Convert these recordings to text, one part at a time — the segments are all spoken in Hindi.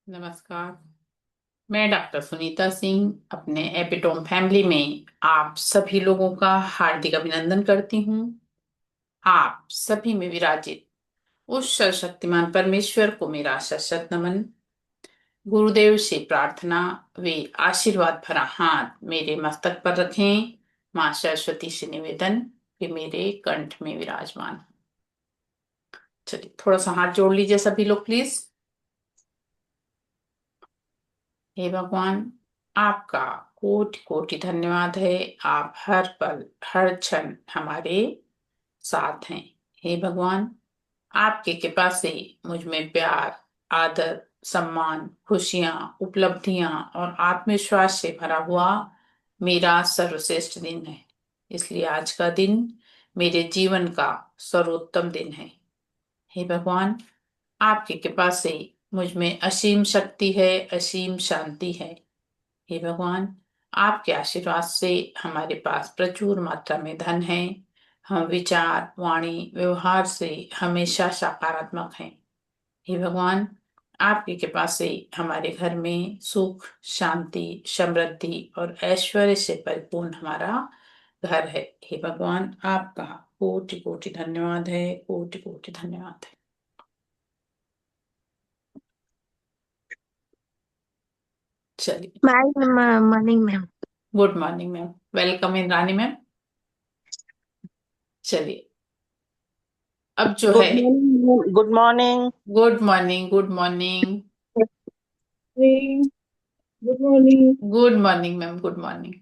नमस्कार। मैं डॉक्टर सुनीता सिंह अपने एपिटोम फैमिली में आप सभी लोगों का हार्दिक अभिनंदन करती हूँ। आप सभी में विराजित उस सर्वशक्तिमान परमेश्वर को मेरा सशक्त नमन। गुरुदेव से प्रार्थना वे आशीर्वाद भरा हाथ मेरे मस्तक पर रखें। माँ सरस्वती से निवेदन वे मेरे कंठ में विराजमान हो। चलिए थोड़ा सा हाथ जोड़ लीजिए सभी लोग प्लीज। हे भगवान, आपका कोटि कोटि धन्यवाद है। आप हर पल हर क्षण हमारे साथ हैं। हे भगवान, आपकी कृपा से मुझ में प्यार, आदर, सम्मान, खुशियां, उपलब्धियां और आत्मविश्वास से भरा हुआ मेरा सर्वश्रेष्ठ दिन है। इसलिए आज का दिन मेरे जीवन का सर्वोत्तम दिन है। हे भगवान, आपकी कृपा से मुझ में असीम शक्ति है, असीम शांति है। हे भगवान, आपके आशीर्वाद से हमारे पास प्रचुर मात्रा में धन है। हम विचार, वाणी, व्यवहार से हमेशा सकारात्मक हैं। हे भगवान, आपकी कृपा से हमारे घर में सुख, शांति, समृद्धि और ऐश्वर्य से परिपूर्ण हमारा घर है। हे भगवान, आपका कोटि कोटि धन्यवाद है, कोटि कोटि धन्यवाद है। चलिए, morning ma'am. Good morning ma'am. Welcome in Rani ma'am. चलिए, अब जो है good morning. Good morning. Good morning, good morning, good morning. Good morning ma'am, good morning,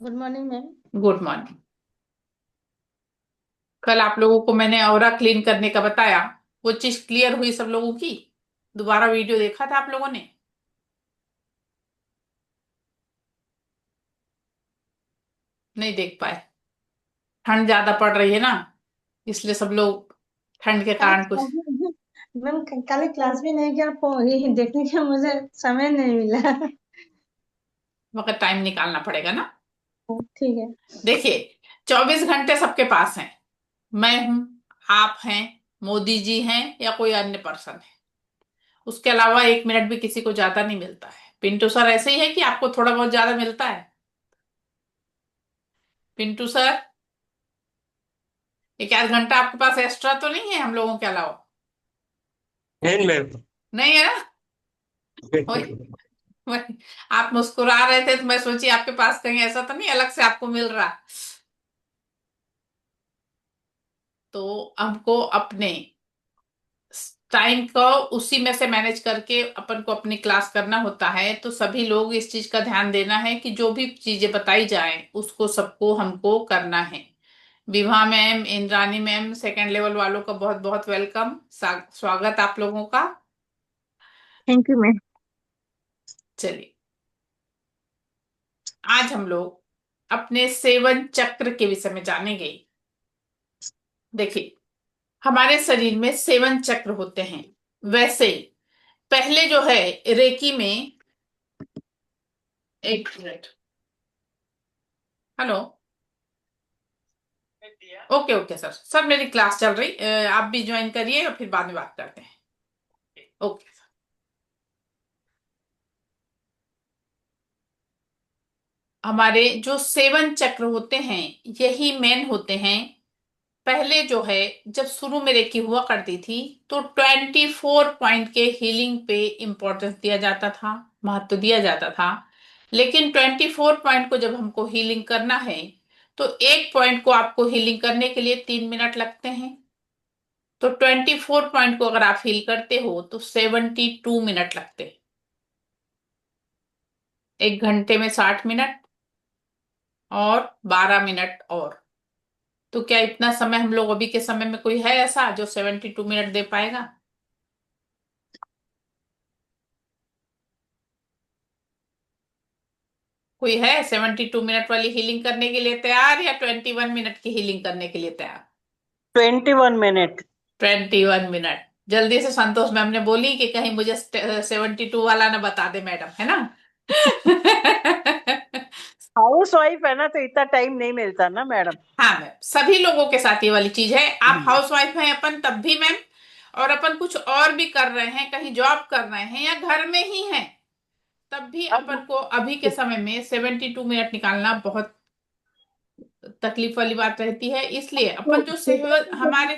good morning ma'am. Good morning. कल आप लोगों को मैंने ऑरा क्लीन करने का बताया, वो चीज क्लियर हुई सब लोगों की? दोबारा वीडियो देखा था आप लोगों ने? नहीं देख पाए? ठंड ज्यादा पड़ रही है ना, इसलिए सब लोग ठंड के कल कारण कुछ मैम कल क्लास भी नहीं किया, आपको ये देखने का मुझे समय नहीं मिला। वक्त टाइम निकालना पड़ेगा ना। ठीक है। देखिए, 24 घंटे सबके पास हैं। मैं हूं, आप हैं, मोदी जी हैं या कोई अन्य पर्सन है। उसके अलावा 1 मिनट भी किसी को ज्यादा नहीं मिलता है। पिंटू सर ऐसे ही है कि आपको थोड़ा बहुत ज्यादा मिलता है? पिंटू सर, 1 आध घंटा आपके पास एक्स्ट्रा तो नहीं है हम लोगों के अलावा? नहीं मैम। नहीं है ना? वही वही, आप मुस्कुरा रहे थे तो मैं सोची आपके पास कहीं ऐसा तो नहीं अलग से आपको मिल रहा। तो हमको अपने टाइम को उसी में से मैनेज करके अपन को अपनी क्लास करना होता है। तो सभी लोग इस चीज का ध्यान देना है कि जो भी चीजें बताई जाएं उसको सबको हमको करना है। Vibha ma'am, Indrani ma'am, second level वालों का बहुत बहुत वेलकम, स्वागत आप लोगों का। Thank you ma'am. चलिए, आज हम लोग अपने सेवन चक्र के विषय में जानेंगे। देखिए, हमारे शरीर में सेवन चक्र होते हैं। वैसे पहले जो है रेकी में, एक minute, hello, okay okay sir, sir मेरी क्लास चल रही, आप भी ज्वाइन करिए और फिर बाद में बात करते हैं। ओके। हमारे जो सेवन चक्र होते हैं यही मेन होते हैं। पहले जो है, जब शुरू में रेकी हुआ करती थी तो 24 पॉइंट के हीलिंग पे इंपॉर्टेंस दिया जाता था, महत्व दिया जाता था। लेकिन 24 पॉइंट को जब हमको हीलिंग करना है तो एक पॉइंट को आपको हीलिंग करने के लिए 3 मिनट लगते हैं। तो 24 पॉइंट को अगर आप हील करते हो तो 72 मिनट लगते हैं। 1 घंटे में 60 मिनट और 12 मिनट और। तो क्या इतना समय हम लोग अभी के समय में कोई है ऐसा जो 72 मिनट दे पाएगा? कोई है 72 मिनट वाली हीलिंग करने के लिए तैयार, या 21 मिनट की हीलिंग करने के लिए तैयार? 21 मिनट। 21 मिनट। जल्दी से संतोष मैम ने बोली कि कहीं मुझे 72 वाला ना बता दे मैडम, है ना? हाउस वाइफ है ना, तो इतना टाइम नहीं मिलता ना मैडम। हाँ मैम, सभी लोगों के साथ ये वाली चीज है। आप हाउस वाइफ हैं अपन तब भी मैम, और अपन कुछ और भी कर रहे हैं, कहीं जॉब कर रहे हैं या घर में ही हैं, तब भी अपन अब को अभी के समय में 72 मिनट निकालना बहुत तकलीफ वाली बात रहती है। इसलिए अपन जो सेहत हमारे,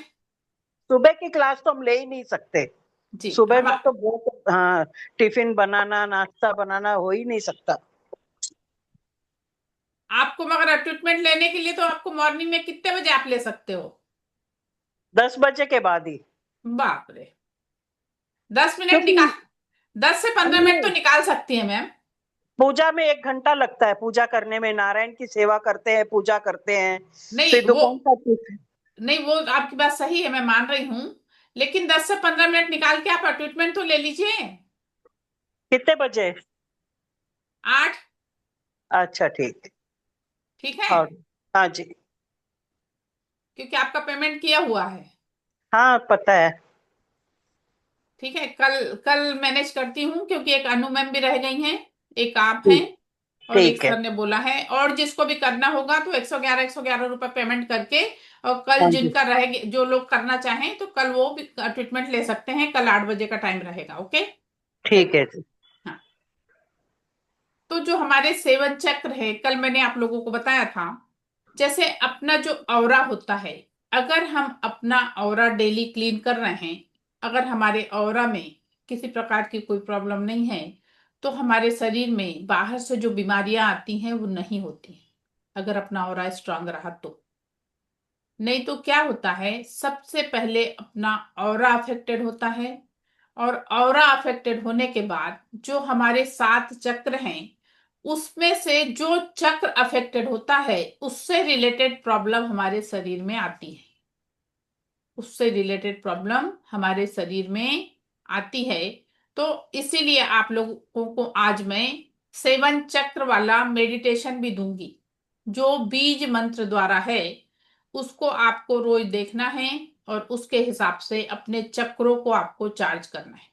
सुबह की क्लास तो हम ले ही नहीं सकते। जी सुबह हम, में तो बहुत, हाँ, टिफिन बनाना, नाश्ता बनाना हो ही नहीं सकता। आपको मगर ट्रीटमेंट लेने के लिए तो आपको मॉर्निंग में कितने बजे आप ले सकते हो? 10 बजे के बाद ही। बाप रे, 10 मिनट क्योंकि निकाल, 10 से 15 मिनट तो हमने निकाल सकती है मैम। पूजा में 1 घंटा लगता है, पूजा करने में, नारायण की सेवा करते हैं, पूजा करते हैं, नहीं फिर वो, दुकान का कुछ। नहीं वो आपकी बात सही है, मैं मान रही हूँ, लेकिन 10 से 15 मिनट निकाल के आप ट्रीटमेंट तो ले लीजिए। कितने बजे? 8। अच्छा, ठीक। ठीक है, और हाँ जी। क्योंकि आपका पेमेंट किया हुआ है। हाँ, पता है। ठीक है, कल कल मैनेज करती हूँ, क्योंकि एक अनु मैम भी रह गई हैं, एक आप हैं, ठीक। और एक ठीक है। सर ने बोला है, और जिसको भी करना होगा तो 111 रुपए पेमेंट करके, और कल हाँ जी। जिनका रहेगी, जो लोग करना चाहें तो कल वो भी ट्रीटमेंट ले सकते हैं। कल 8 बजे का टाइम रहेगा। ओके। ठीक है जी। हाँ, तो जो हमारे सेवन चक्र है, कल मैंने आप लोगों को बताया था, जैसे अपना जो ऑरा होता है, अगर हम अपना ऑरा डेली क्लीन कर रहे हैं, अगर हमारे ऑरा में किसी प्रकार की कोई प्रॉब्लम नहीं है, तो हमारे शरीर में बाहर से जो बीमारियां आती हैं वो नहीं होती हैं, अगर अपना ऑरा स्ट्रांग रहा तो। नहीं तो क्या होता है, सबसे पहले अपना ऑरा अफेक्टेड होता है, और ऑरा अफेक्टेड होने के बाद जो हमारे 7 चक्र हैं, उसमें से जो चक्र अफेक्टेड होता है उससे रिलेटेड प्रॉब्लम हमारे शरीर में आती है, उससे रिलेटेड प्रॉब्लम हमारे शरीर में आती है। तो इसीलिए आप लोगों को आज मैं 7 चक्र वाला मेडिटेशन भी दूंगी, जो बीज मंत्र द्वारा है, उसको आपको रोज देखना है, और उसके हिसाब से अपने चक्रों को आपको चार्ज करना है।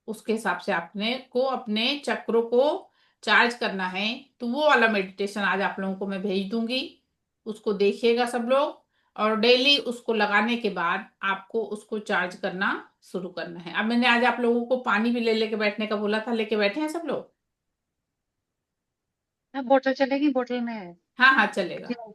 उसके हिसाब से आपने को अपने चक्रों को चार्ज करना है। तो वो वाला मेडिटेशन आज आप लोगों को मैं भेज दूंगी, उसको देखिएगा सब लोग, और डेली उसको लगाने के बाद आपको उसको चार्ज करना शुरू करना है। अब मैंने आज आप लोगों को पानी भी ले लेके बैठने का बोला था, लेके बैठे हैं सब लोग? हाँ, बोतल चलेगी, बोतल में है। हाँ हाँ, चलेगा।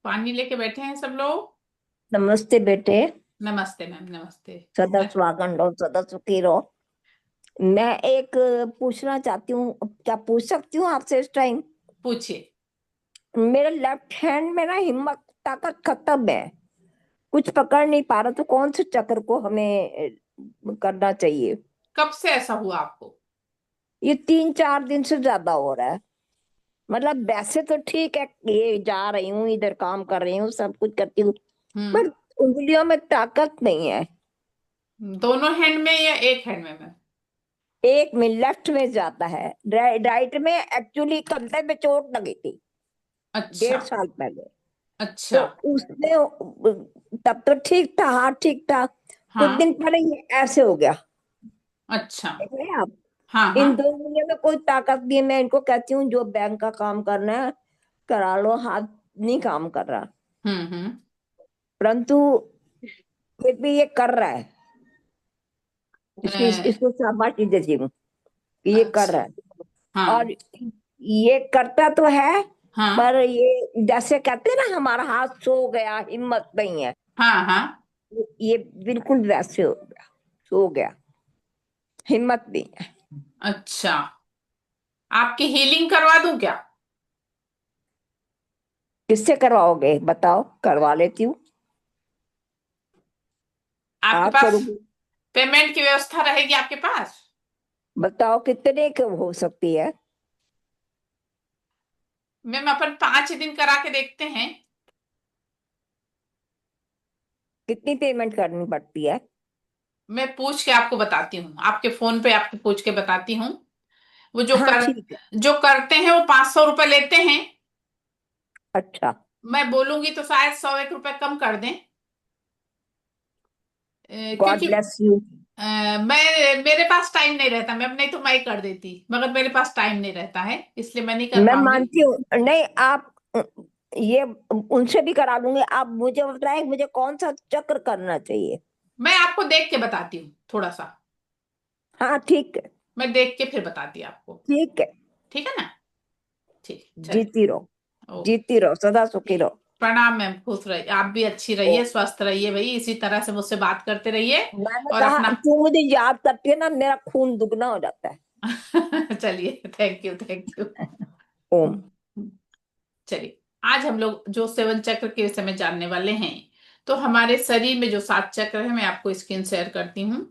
पानी लेके बैठे हैं सब लोग? नमस्ते बेटे। नमस्ते मैम, नमस्ते। सदा सुहागन रहो, सदा सुखी रहो। मैं एक पूछना चाहती हूँ, क्या पूछ सकती हूँ आपसे इस टाइम? पूछिए। मेरे लेफ्ट हैंड में ना हिम्मत ताकत खत्म है, कुछ पकड़ नहीं पा रहा, तो कौन से चक्र को हमें करना चाहिए? कब से ऐसा हुआ आपको? ये 3-4 दिन से ज्यादा हो रहा है। मतलब वैसे तो ठीक है, ये जा रही हूँ, इधर काम कर रही हूँ, सब कुछ करती हूँ, हम्म। पर उंगलियों में ताकत नहीं है। दोनों हैंड में या एक हैंड में मैम? एक में लेफ्ट में जाता है, राइट में एक्चुअली कंधे पे चोट लगी थी अच्छा। 1.5 साल पहले। तो अच्छा। उसमें तब तो ठीक था, हाथ ठीक था, कुछ हाँ। दिन पहले ये ऐसे हो गया। अच्छा। देख रहे हैं आप? हाँ हाँ। इन 2 महीने में कोई ताकत नहीं है। मैं इनको कहती हूँ जो बैंक का काम करना है करा लो, हाथ नहीं काम कर रहा, हम्म। परंतु फिर भी ये कर रहा है। अ, इसको शाबाशी देती हूँ कि ये कर अच्छा। रहा है। और हाँ ये करता तो है, हाँ पर ये जैसे कहते हैं ना, हमारा हाथ सो गया, हिम्मत नहीं है, हाँ हाँ। ये बिल्कुल वैसे हो गया, सो गया, हिम्मत नहीं है। अच्छा, आपकी हीलिंग करवा दूं क्या? किससे करवाओगे बताओ, करवा लेती हूँ। आपके आप पास करोगे? पेमेंट की व्यवस्था रहेगी आपके पास? बताओ कितने की हो सकती है? मैम अपन 5 दिन करा के देखते हैं। कितनी पेमेंट करनी पड़ती है? मैं पूछ के आपको बताती हूँ, आपके फोन पे आपको पूछ के बताती हूँ। वो हाँ ठीक है। जो करते हैं वो 500 रुपए लेते हैं। अच्छा। मैं बोलूंगी तो शायद 101 रुपए कम कर दें। गॉड क्योंकि ब्लेस यू। मैं मेरे पास टाइम नहीं रहता मैम, नहीं तो मैं कर देती, मगर मेरे पास टाइम नहीं रहता है, इसलिए मैं नहीं कर मैं पाऊंगी। मानती हूँ, नहीं आप ये उनसे भी करा लूंगी। आप मुझे बताएं मुझे कौन सा चक्र करना चाहिए। मैं आपको देख के बताती हूँ थोड़ा सा, हाँ ठीक है। मैं देख के फिर बताती हूँ आपको। ठीक है। ठीक है ना? ठीक, चलिए। जीती रहो, ओके। जीती रहो, सदा सुखी रहो। प्रणाम मैम, खुश रहिए, आप भी अच्छी ओ, रहिए, स्वस्थ रहिए भाई, इसी तरह से मुझसे बात करते रहिए। मैंने और कहा अपना तू मुझे याद करती है ना, मेरा खून दुगना हो जाता है। चलिए, थैंक यू, थैंक यू। ओम। चलिए, आज हम लोग जो सेवन चक्र के विषय में जानने वाले हैं। तो हमारे शरीर में जो 7 चक्र है, मैं आपको स्क्रीन शेयर करती हूँ।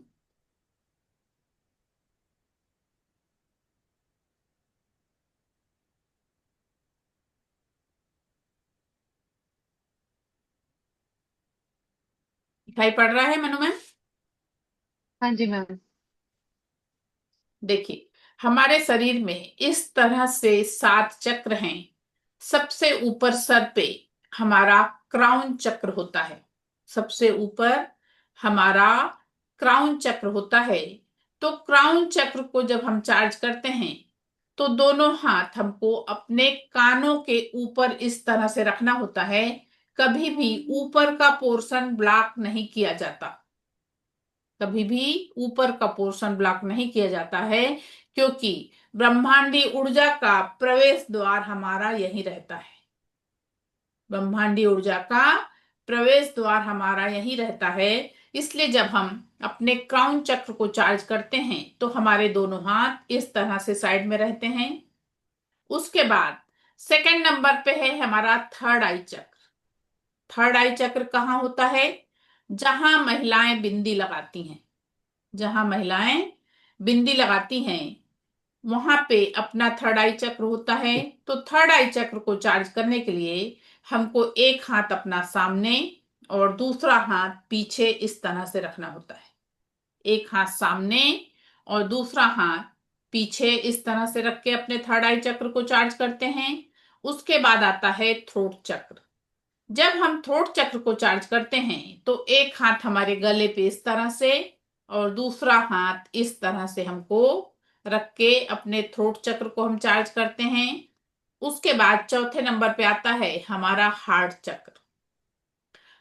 दिखाई पड़ रहा है मनु मैम? हाँ जी मैम। देखिए, हमारे शरीर में इस तरह से 7 चक्र हैं। सबसे ऊपर सर पे हमारा क्राउन चक्र होता है। सबसे ऊपर हमारा क्राउन चक्र होता है। तो क्राउन चक्र को जब हम चार्ज करते हैं, तो दोनों हाथ हमको अपने कानों के ऊपर इस तरह से रखना होता है। कभी भी ऊपर का पोर्शन ब्लॉक नहीं किया जाता। कभी भी ऊपर का पोर्शन ब्लॉक नहीं किया जाता है, क्योंकि ब्रह्मांडी ऊर्जा का प्रवेश द्वार हमारा यही रहता है। ब्रह्मांडी ऊर्जा का प्रवेश द्वार हमारा यही रहता है। इसलिए जब हम अपने क्राउन चक्र को चार्ज करते हैं, तो हमारे दोनों हाथ इस तरह से साइड में रहते हैं। उसके बाद सेकंड नंबर पे है हमारा थर्ड आई चक्र। थर्ड आई चक्र कहाँ होता है? जहां महिलाएं बिंदी लगाती हैं। जहां महिलाएं बिंदी लगाती हैं, वहां पे अपना थर्ड आई चक्र होता है। तो थर्ड आई चक्र को चार्ज करने के लिए हमको एक हाथ अपना सामने और दूसरा हाथ पीछे इस तरह से रखना होता है। एक हाथ सामने और दूसरा हाथ पीछे इस तरह से रख के अपने थर्ड आई चक्र को चार्ज करते हैं। उसके बाद आता है थ्रोट चक्र। जब हम थ्रोट चक्र को चार्ज करते हैं, तो एक हाथ हमारे गले पे इस तरह से और दूसरा हाथ इस तरह से हमको रख के अपने थ्रोट चक्र को हम चार्ज करते हैं। उसके बाद चौथे नंबर पे आता है हमारा हार्ट चक्र।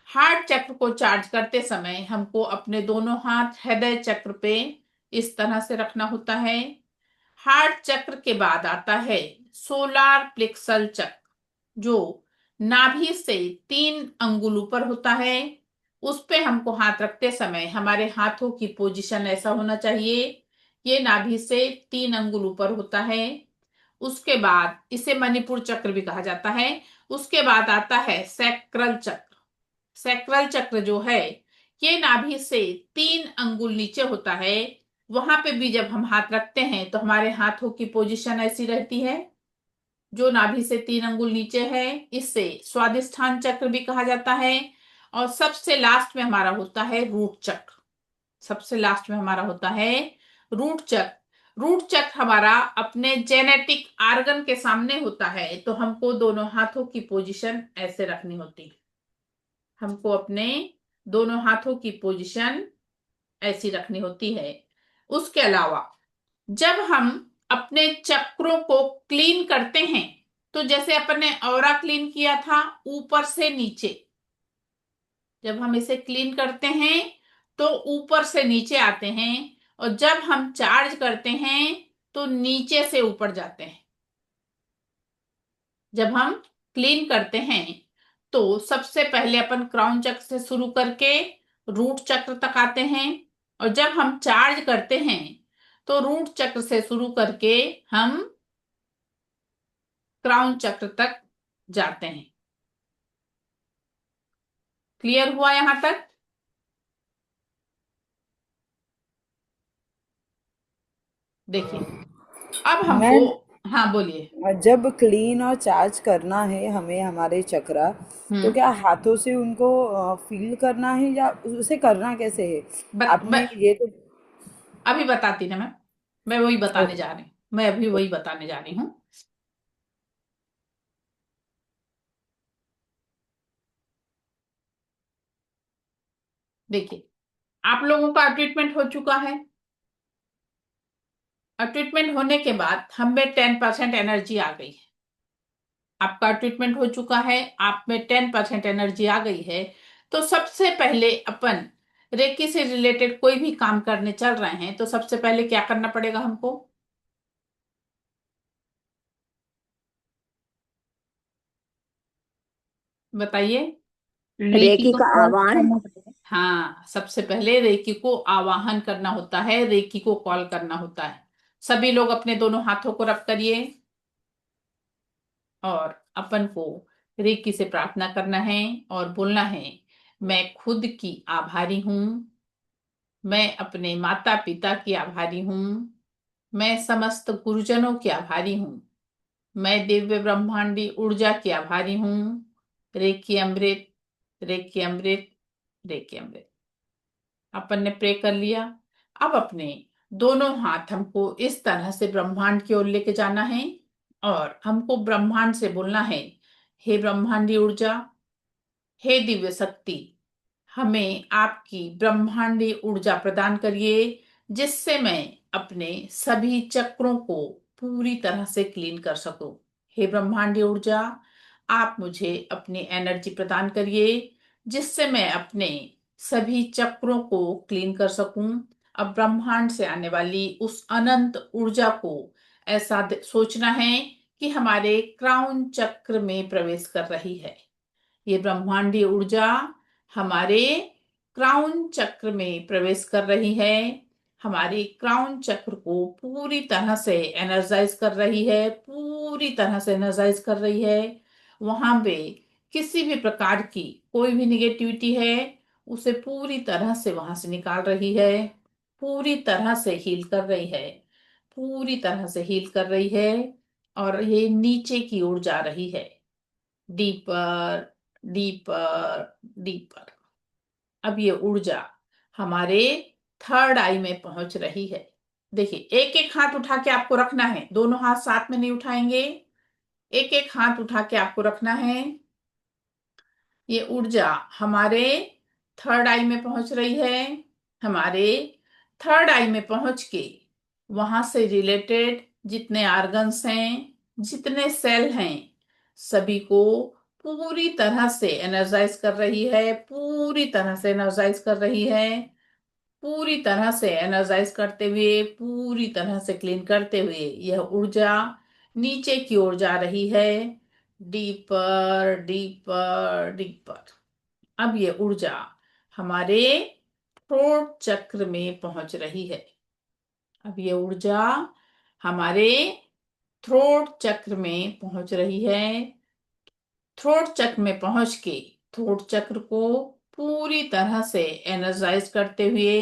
हार्ट चक्र को चार्ज करते समय हमको अपने दोनों हाथ हृदय चक्र पे इस तरह से रखना होता है। हार्ट चक्र के बाद आता है सोलार प्लेक्सल चक्र, जो नाभि से 3 अंगुल ऊपर होता है। उस पे हमको हाथ रखते समय हमारे हाथों की पोजीशन ऐसा होना चाहिए, ये नाभि से 3 अंगुल ऊपर होता है। उसके बाद इसे मणिपुर चक्र भी कहा जाता है। उसके बाद आता है सैक्रल चक्र। सैक्रल चक्र जो है, ये नाभि से 3 अंगुल नीचे होता है। वहां पे भी जब हम हाथ रखते हैं, तो हमारे हाथों की पोजीशन ऐसी रहती है, जो नाभि से 3 अंगुल नीचे है। इससे स्वादिष्ठान चक्र भी कहा जाता है। और सबसे लास्ट में हमारा होता है रूट चक्र। सबसे लास्ट में हमारा होता है रूट चक्र। रूट चक्र हमारा अपने जेनेटिक आर्गन के सामने होता है। तो हमको दोनों हाथों की पोजीशन ऐसे रखनी होती है। हमको अपने दोनों हाथों की पोजीशन ऐसी रखनी होती है। उसके अलावा जब हम अपने चक्रों को क्लीन करते हैं, तो जैसे अपन ने ऑरा क्लीन किया था ऊपर से नीचे, जब हम इसे क्लीन करते हैं तो ऊपर से नीचे आते हैं। और जब हम चार्ज करते हैं, तो नीचे से ऊपर जाते हैं। जब हम क्लीन करते हैं, तो सबसे पहले अपन क्राउन चक्र से शुरू करके रूट चक्र तक आते हैं। और जब हम चार्ज करते हैं, तो रूट चक्र से शुरू करके हम क्राउन चक्र तक जाते हैं। क्लियर हुआ यहां तक? देखिए, अब हमको, मैम, हाँ बोलिए। जब क्लीन और चार्ज करना है हमें हमारे चक्रा, तो हम्म। क्या हाथों से उनको फील करना है या उसे करना कैसे है? मैं आपने ये तो अभी बताती ना मैं वही बताने ओके। जा रही हूँ। मैं अभी वही बताने जा रही हूँ। देखिए, आप लोगों का ट्रीटमेंट हो चुका है और ट्रीटमेंट होने के बाद हम में 10% एनर्जी आ गई है। आपका ट्रीटमेंट हो चुका है, आप में 10% एनर्जी आ गई है। तो सबसे पहले अपन रेकी से रिलेटेड कोई भी काम करने चल रहे हैं तो सबसे पहले क्या करना पड़ेगा हमको? बताइए। रेकी रेकी को का कॉल आह्वान। करना पड़ेगा। हाँ, सबसे पहले रेकी को आवाहन करना होता है, रेकी को कॉल करना होता है। सभी लोग अपने दोनों हाथों को रब करिए और अपन को रेकी से प्रार्थना करना है और बोलना है, मैं खुद की आभारी हूँ, मैं अपने माता पिता की आभारी हूँ, मैं समस्त गुरुजनों की आभारी हूँ, मैं दिव्य ब्रह्मांडी ऊर्जा की आभारी हूँ। रेकी अमृत, रेकी अमृत, रेकी अमृत। अपन ने प्रे कर लिया। अब अपने दोनों हाथ हमको इस तरह से ब्रह्मांड की ओर लेके जाना है और हमको ब्रह्मांड से बोलना है, हे ब्रह्मांडी ऊर्जा, हे दिव्य शक्ति, हमें आपकी ब्रह्मांडी ऊर्जा प्रदान करिए जिससे मैं अपने सभी चक्रों को पूरी तरह से क्लीन कर सकूं। हे ब्रह्मांडी ऊर्जा, आप मुझे अपनी एनर्जी प्रदान करिए जिससे मैं अपने सभी चक्रों को क्लीन कर सकूं। अब ब्रह्मांड से आने वाली उस अनंत ऊर्जा को ऐसा सोचना है कि हमारे क्राउन चक्र में प्रवेश कर रही है। ये ब्रह्मांडीय ऊर्जा हमारे क्राउन चक्र में प्रवेश कर रही है, हमारे क्राउन चक्र को पूरी तरह से एनर्जाइज कर रही है, पूरी तरह से एनर्जाइज कर रही है। वहां पे किसी भी प्रकार की कोई भी निगेटिविटी है उसे पूरी तरह से वहां से निकाल रही है, पूरी तरह से हील कर रही है, पूरी तरह से हील कर रही है। और ये नीचे की ओर जा रही है, डीपर, डीपर, डीपर। अब ये ऊर्जा हमारे थर्ड आई में पहुंच रही है। देखिए, एक एक हाथ उठा के आपको रखना है, दोनों हाथ साथ में नहीं उठाएंगे, एक एक हाथ उठा के आपको रखना है। ये ऊर्जा हमारे थर्ड आई में पहुंच रही है। हमारे थर्ड आई में पहुंच के वहां से रिलेटेड जितने ऑर्गन्स हैं, जितने सेल हैं, सभी को पूरी तरह से एनर्जाइज कर रही है, पूरी तरह से एनर्जाइज कर रही है, पूरी तरह से एनर्जाइज करते हुए, पूरी तरह से क्लीन करते हुए यह ऊर्जा नीचे की ओर जा रही है, डीपर, डीपर, डीपर। अब ये ऊर्जा हमारे थ्रोट चक्र में पहुंच रही है। अब ये ऊर्जा हमारे थ्रोट चक्र में पहुंच रही है। थ्रोट चक्र में पहुंच के थ्रोट चक्र को पूरी तरह से एनर्जाइज करते हुए,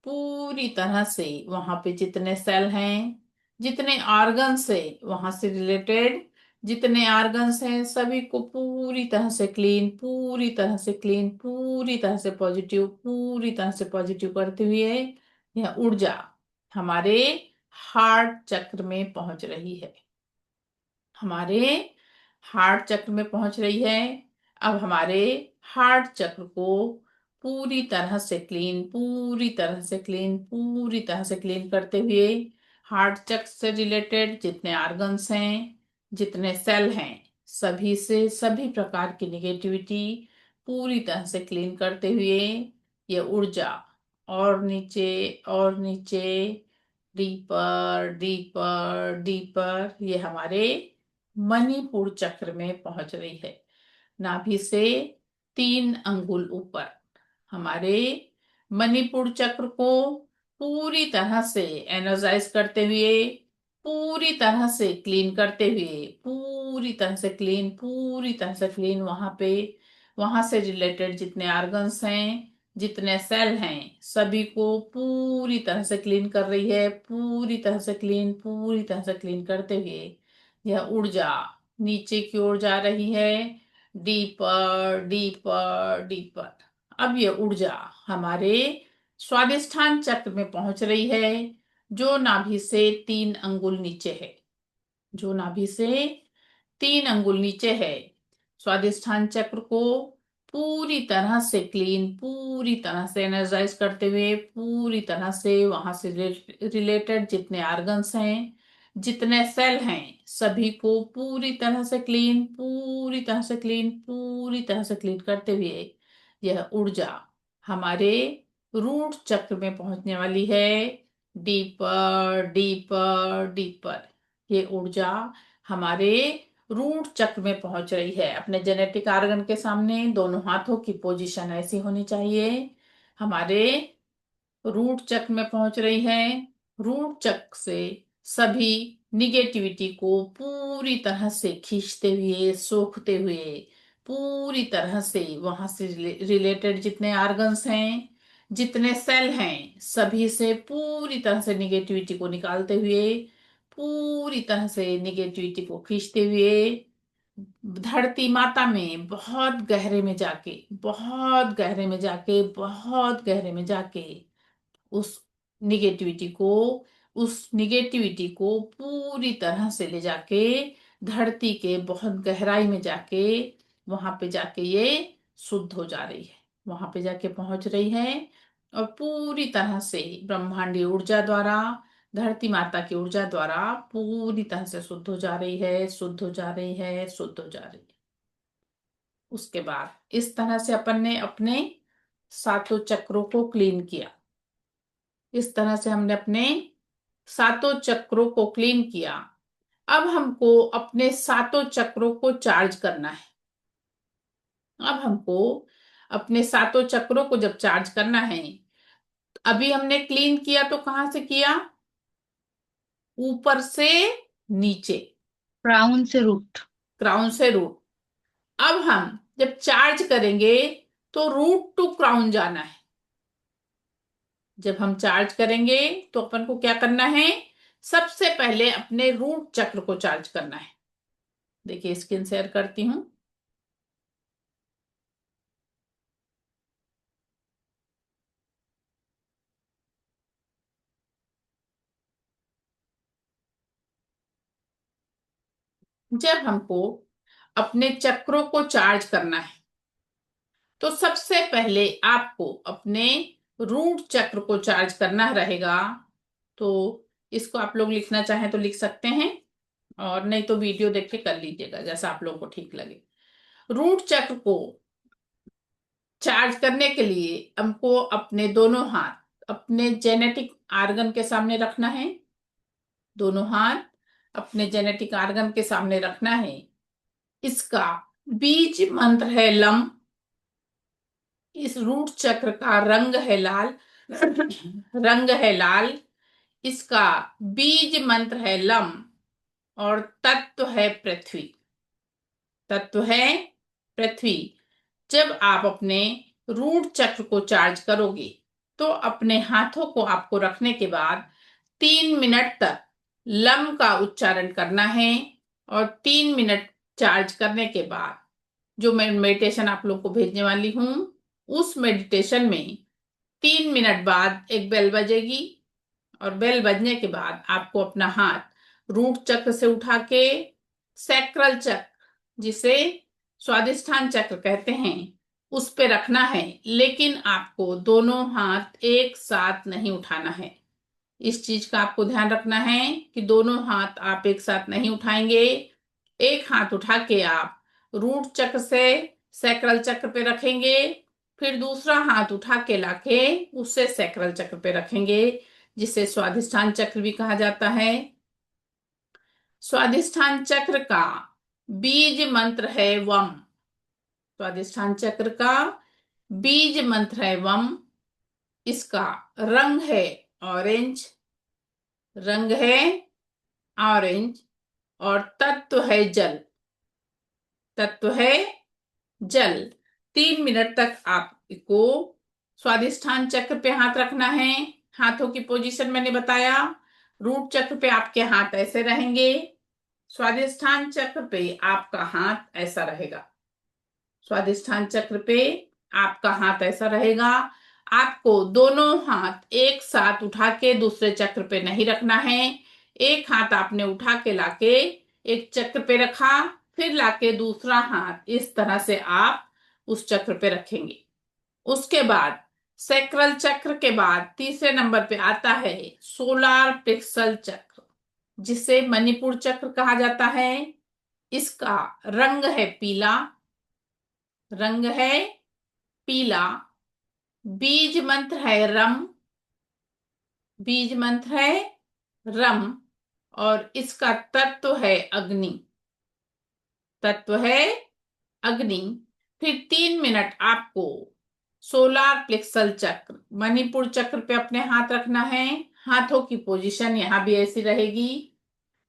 पूरी तरह से वहां पे जितने सेल हैं, जितने ऑर्गन्स है, वहां से रिलेटेड जितने ऑर्गन्स हैं, सभी को पूरी तरह से क्लीन, पूरी तरह से क्लीन, पूरी तरह से पॉजिटिव, पूरी तरह से पॉजिटिव करते हुए यह ऊर्जा हमारे हार्ट चक्र में पहुंच रही है, हमारे हार्ट चक्र में पहुंच रही है। अब हमारे हार्ट चक्र को पूरी तरह से क्लीन, पूरी तरह से क्लीन, पूरी तरह से क्लीन करते हुए हार्ट चक्र से रिलेटेड जितने ऑर्गन्स हैं, जितने सेल हैं, सभी से सभी प्रकार की निगेटिविटी पूरी तरह से क्लीन करते हुए ये ऊर्जा और नीचे, और नीचे, डीपर, डीपर, डीपर, ये हमारे मणिपुर चक्र में पहुंच रही है। नाभि से 3 अंगुल ऊपर हमारे मणिपुर चक्र को पूरी तरह से एनर्जाइज करते हुए, पूरी तरह से क्लीन करते हुए, पूरी तरह से क्लीन, पूरी तरह से क्लीन, वहां पे वहां से रिलेटेड जितने ऑर्गन्स हैं, जितने सेल हैं, सभी को पूरी तरह से क्लीन कर रही है, पूरी तरह से क्लीन, पूरी तरह से क्लीन करते हुए यह ऊर्जा नीचे की ओर जा रही है, डीपर, डीपर, डीपर। अब ये ऊर्जा हमारे स्वादिष्ठान चक्र में पहुंच रही है जो नाभि से 3 अंगुल नीचे है, जो नाभि से 3 अंगुल नीचे है। स्वादिष्ठान चक्र को पूरी तरह से क्लीन, पूरी तरह से एनर्जाइज करते हुए, पूरी तरह से वहां से रिलेटेड जितने ऑर्गन्स हैं, जितने सेल हैं, सभी को पूरी तरह से क्लीन, पूरी तरह से क्लीन, पूरी तरह से क्लीन करते हुए यह ऊर्जा हमारे रूट चक्र में पहुंचने वाली है। डीपर डीपर डीपर ये ऊर्जा हमारे रूट चक्र में पहुंच रही है। अपने जेनेटिक ऑर्गन के सामने दोनों हाथों की पोजीशन ऐसी होनी चाहिए, हमारे रूट चक्र में पहुंच रही है। रूट चक्र से सभी निगेटिविटी को पूरी तरह से खींचते हुए, सोखते हुए, पूरी तरह से वहां से रिलेटेड जितने ऑर्गन्स हैं, जितने सेल हैं, सभी से पूरी तरह से निगेटिविटी को निकालते हुए, पूरी तरह से निगेटिविटी को खींचते हुए धरती माता में बहुत गहरे में जाके, बहुत गहरे में जाके, बहुत गहरे में जाके उस निगेटिविटी को उस निगेटिविटी को पूरी तरह से ले जाके धरती के बहुत गहराई में जाके वहां पे जाके ये शुद्ध हो जा रही है, वहां पे जाके पहुंच रही है। और पूरी तरह से ब्रह्मांडीय ऊर्जा द्वारा, धरती माता की ऊर्जा द्वारा पूरी तरह से शुद्ध हो जा रही है, शुद्ध हो जा रही है, शुद्ध हो जा रही है। उसके बाद इस तरह से अपन ने अपने सातों चक्रों को क्लीन किया। इस तरह से हमने अपने सातों चक्रों को क्लीन किया। अब हमको अपने सातों चक्रों को चार्ज करना है। अब हमको अपने सातों चक्रों को जब चार्ज करना है, अभी हमने क्लीन किया तो कहां से किया? ऊपर से नीचे, क्राउन से रूट। क्राउन से रूट। अब हम जब चार्ज करेंगे तो रूट टू क्राउन जाना है। जब हम चार्ज करेंगे तो अपन को क्या करना है? सबसे पहले अपने रूट चक्र को चार्ज करना है। देखिए स्क्रीन शेयर करती हूं। जब हमको अपने चक्रों को चार्ज करना है तो सबसे पहले आपको अपने रूट चक्र को चार्ज करना रहेगा। तो इसको आप लोग लिखना चाहें तो लिख सकते हैं, और नहीं तो वीडियो देख के कर लीजिएगा जैसा आप लोगों को ठीक लगे। रूट चक्र को चार्ज करने के लिए हमको अपने दोनों हाथ अपने जेनेटिक ऑर्गन के सामने रखना है। दोनों हाथ अपने जेनेटिक ऑर्गन के सामने रखना है। इसका बीज मंत्र है लम। इस रूट चक्र का रंग है लाल, रंग है लाल। इसका बीज मंत्र है लम और तत्व है पृथ्वी। तत्व है पृथ्वी। जब आप अपने रूट चक्र को चार्ज करोगे तो अपने हाथों को आपको रखने के बाद 3 मिनट तक लम का उच्चारण करना है। और 3 मिनट चार्ज करने के बाद जो मैं मेडिटेशन आप लोग को भेजने वाली हूं, उस मेडिटेशन में 3 मिनट बाद एक बेल बजेगी, और बेल बजने के बाद आपको अपना हाथ रूट चक्र से उठा के सैक्रल चक्र, जिसे स्वादिष्ठान चक्र कहते हैं, उस पे रखना है। लेकिन आपको दोनों हाथ एक साथ नहीं उठाना है। इस चीज का आपको ध्यान रखना है कि दोनों हाथ आप एक साथ नहीं उठाएंगे। एक हाथ उठा के आप रूट चक्र से सैक्रल चक्र पे रखेंगे, फिर दूसरा हाथ उठा के लाके उससे सैक्रल चक्र पे रखेंगे, जिसे स्वादिष्ठान चक्र भी कहा जाता है। स्वादिष्ठान चक्र का बीज मंत्र है वम। स्वादिष्ठान चक्र का बीज मंत्र है वम। इसका रंग है ऑरेंज, रंग है ऑरेंज, और तत्व है जल। तत्व है जल। 3 मिनट तक आपको स्वादिष्ठान चक्र पे हाथ रखना है। हाथों की पोजीशन मैंने बताया। रूट चक्र पे आपके हाथ ऐसे रहेंगे, स्वादिष्ठान चक्र पे आपका हाथ ऐसा रहेगा। स्वादिष्ठान चक्र पे आपका हाथ ऐसा रहेगा। आपको दोनों हाथ एक साथ उठा के दूसरे चक्र पे नहीं रखना है। एक हाथ आपने उठा के लाके एक चक्र पे रखा, फिर लाके दूसरा हाथ इस तरह से आप उस चक्र पे रखेंगे। उसके बाद सैक्रल चक्र के बाद तीसरे नंबर पे आता है सोलार प्लेक्सस चक्र, जिसे मणिपुर चक्र कहा जाता है। इसका रंग है पीला, रंग है पीला। बीज मंत्र है रम, बीज मंत्र है रम। और इसका तत्व है अग्नि, तत्व है अग्नि। फिर 3 मिनट आपको सोलार प्लेक्सल चक्र मणिपुर चक्र पे अपने हाथ रखना है। हाथों की पोजीशन यहां भी ऐसी रहेगी।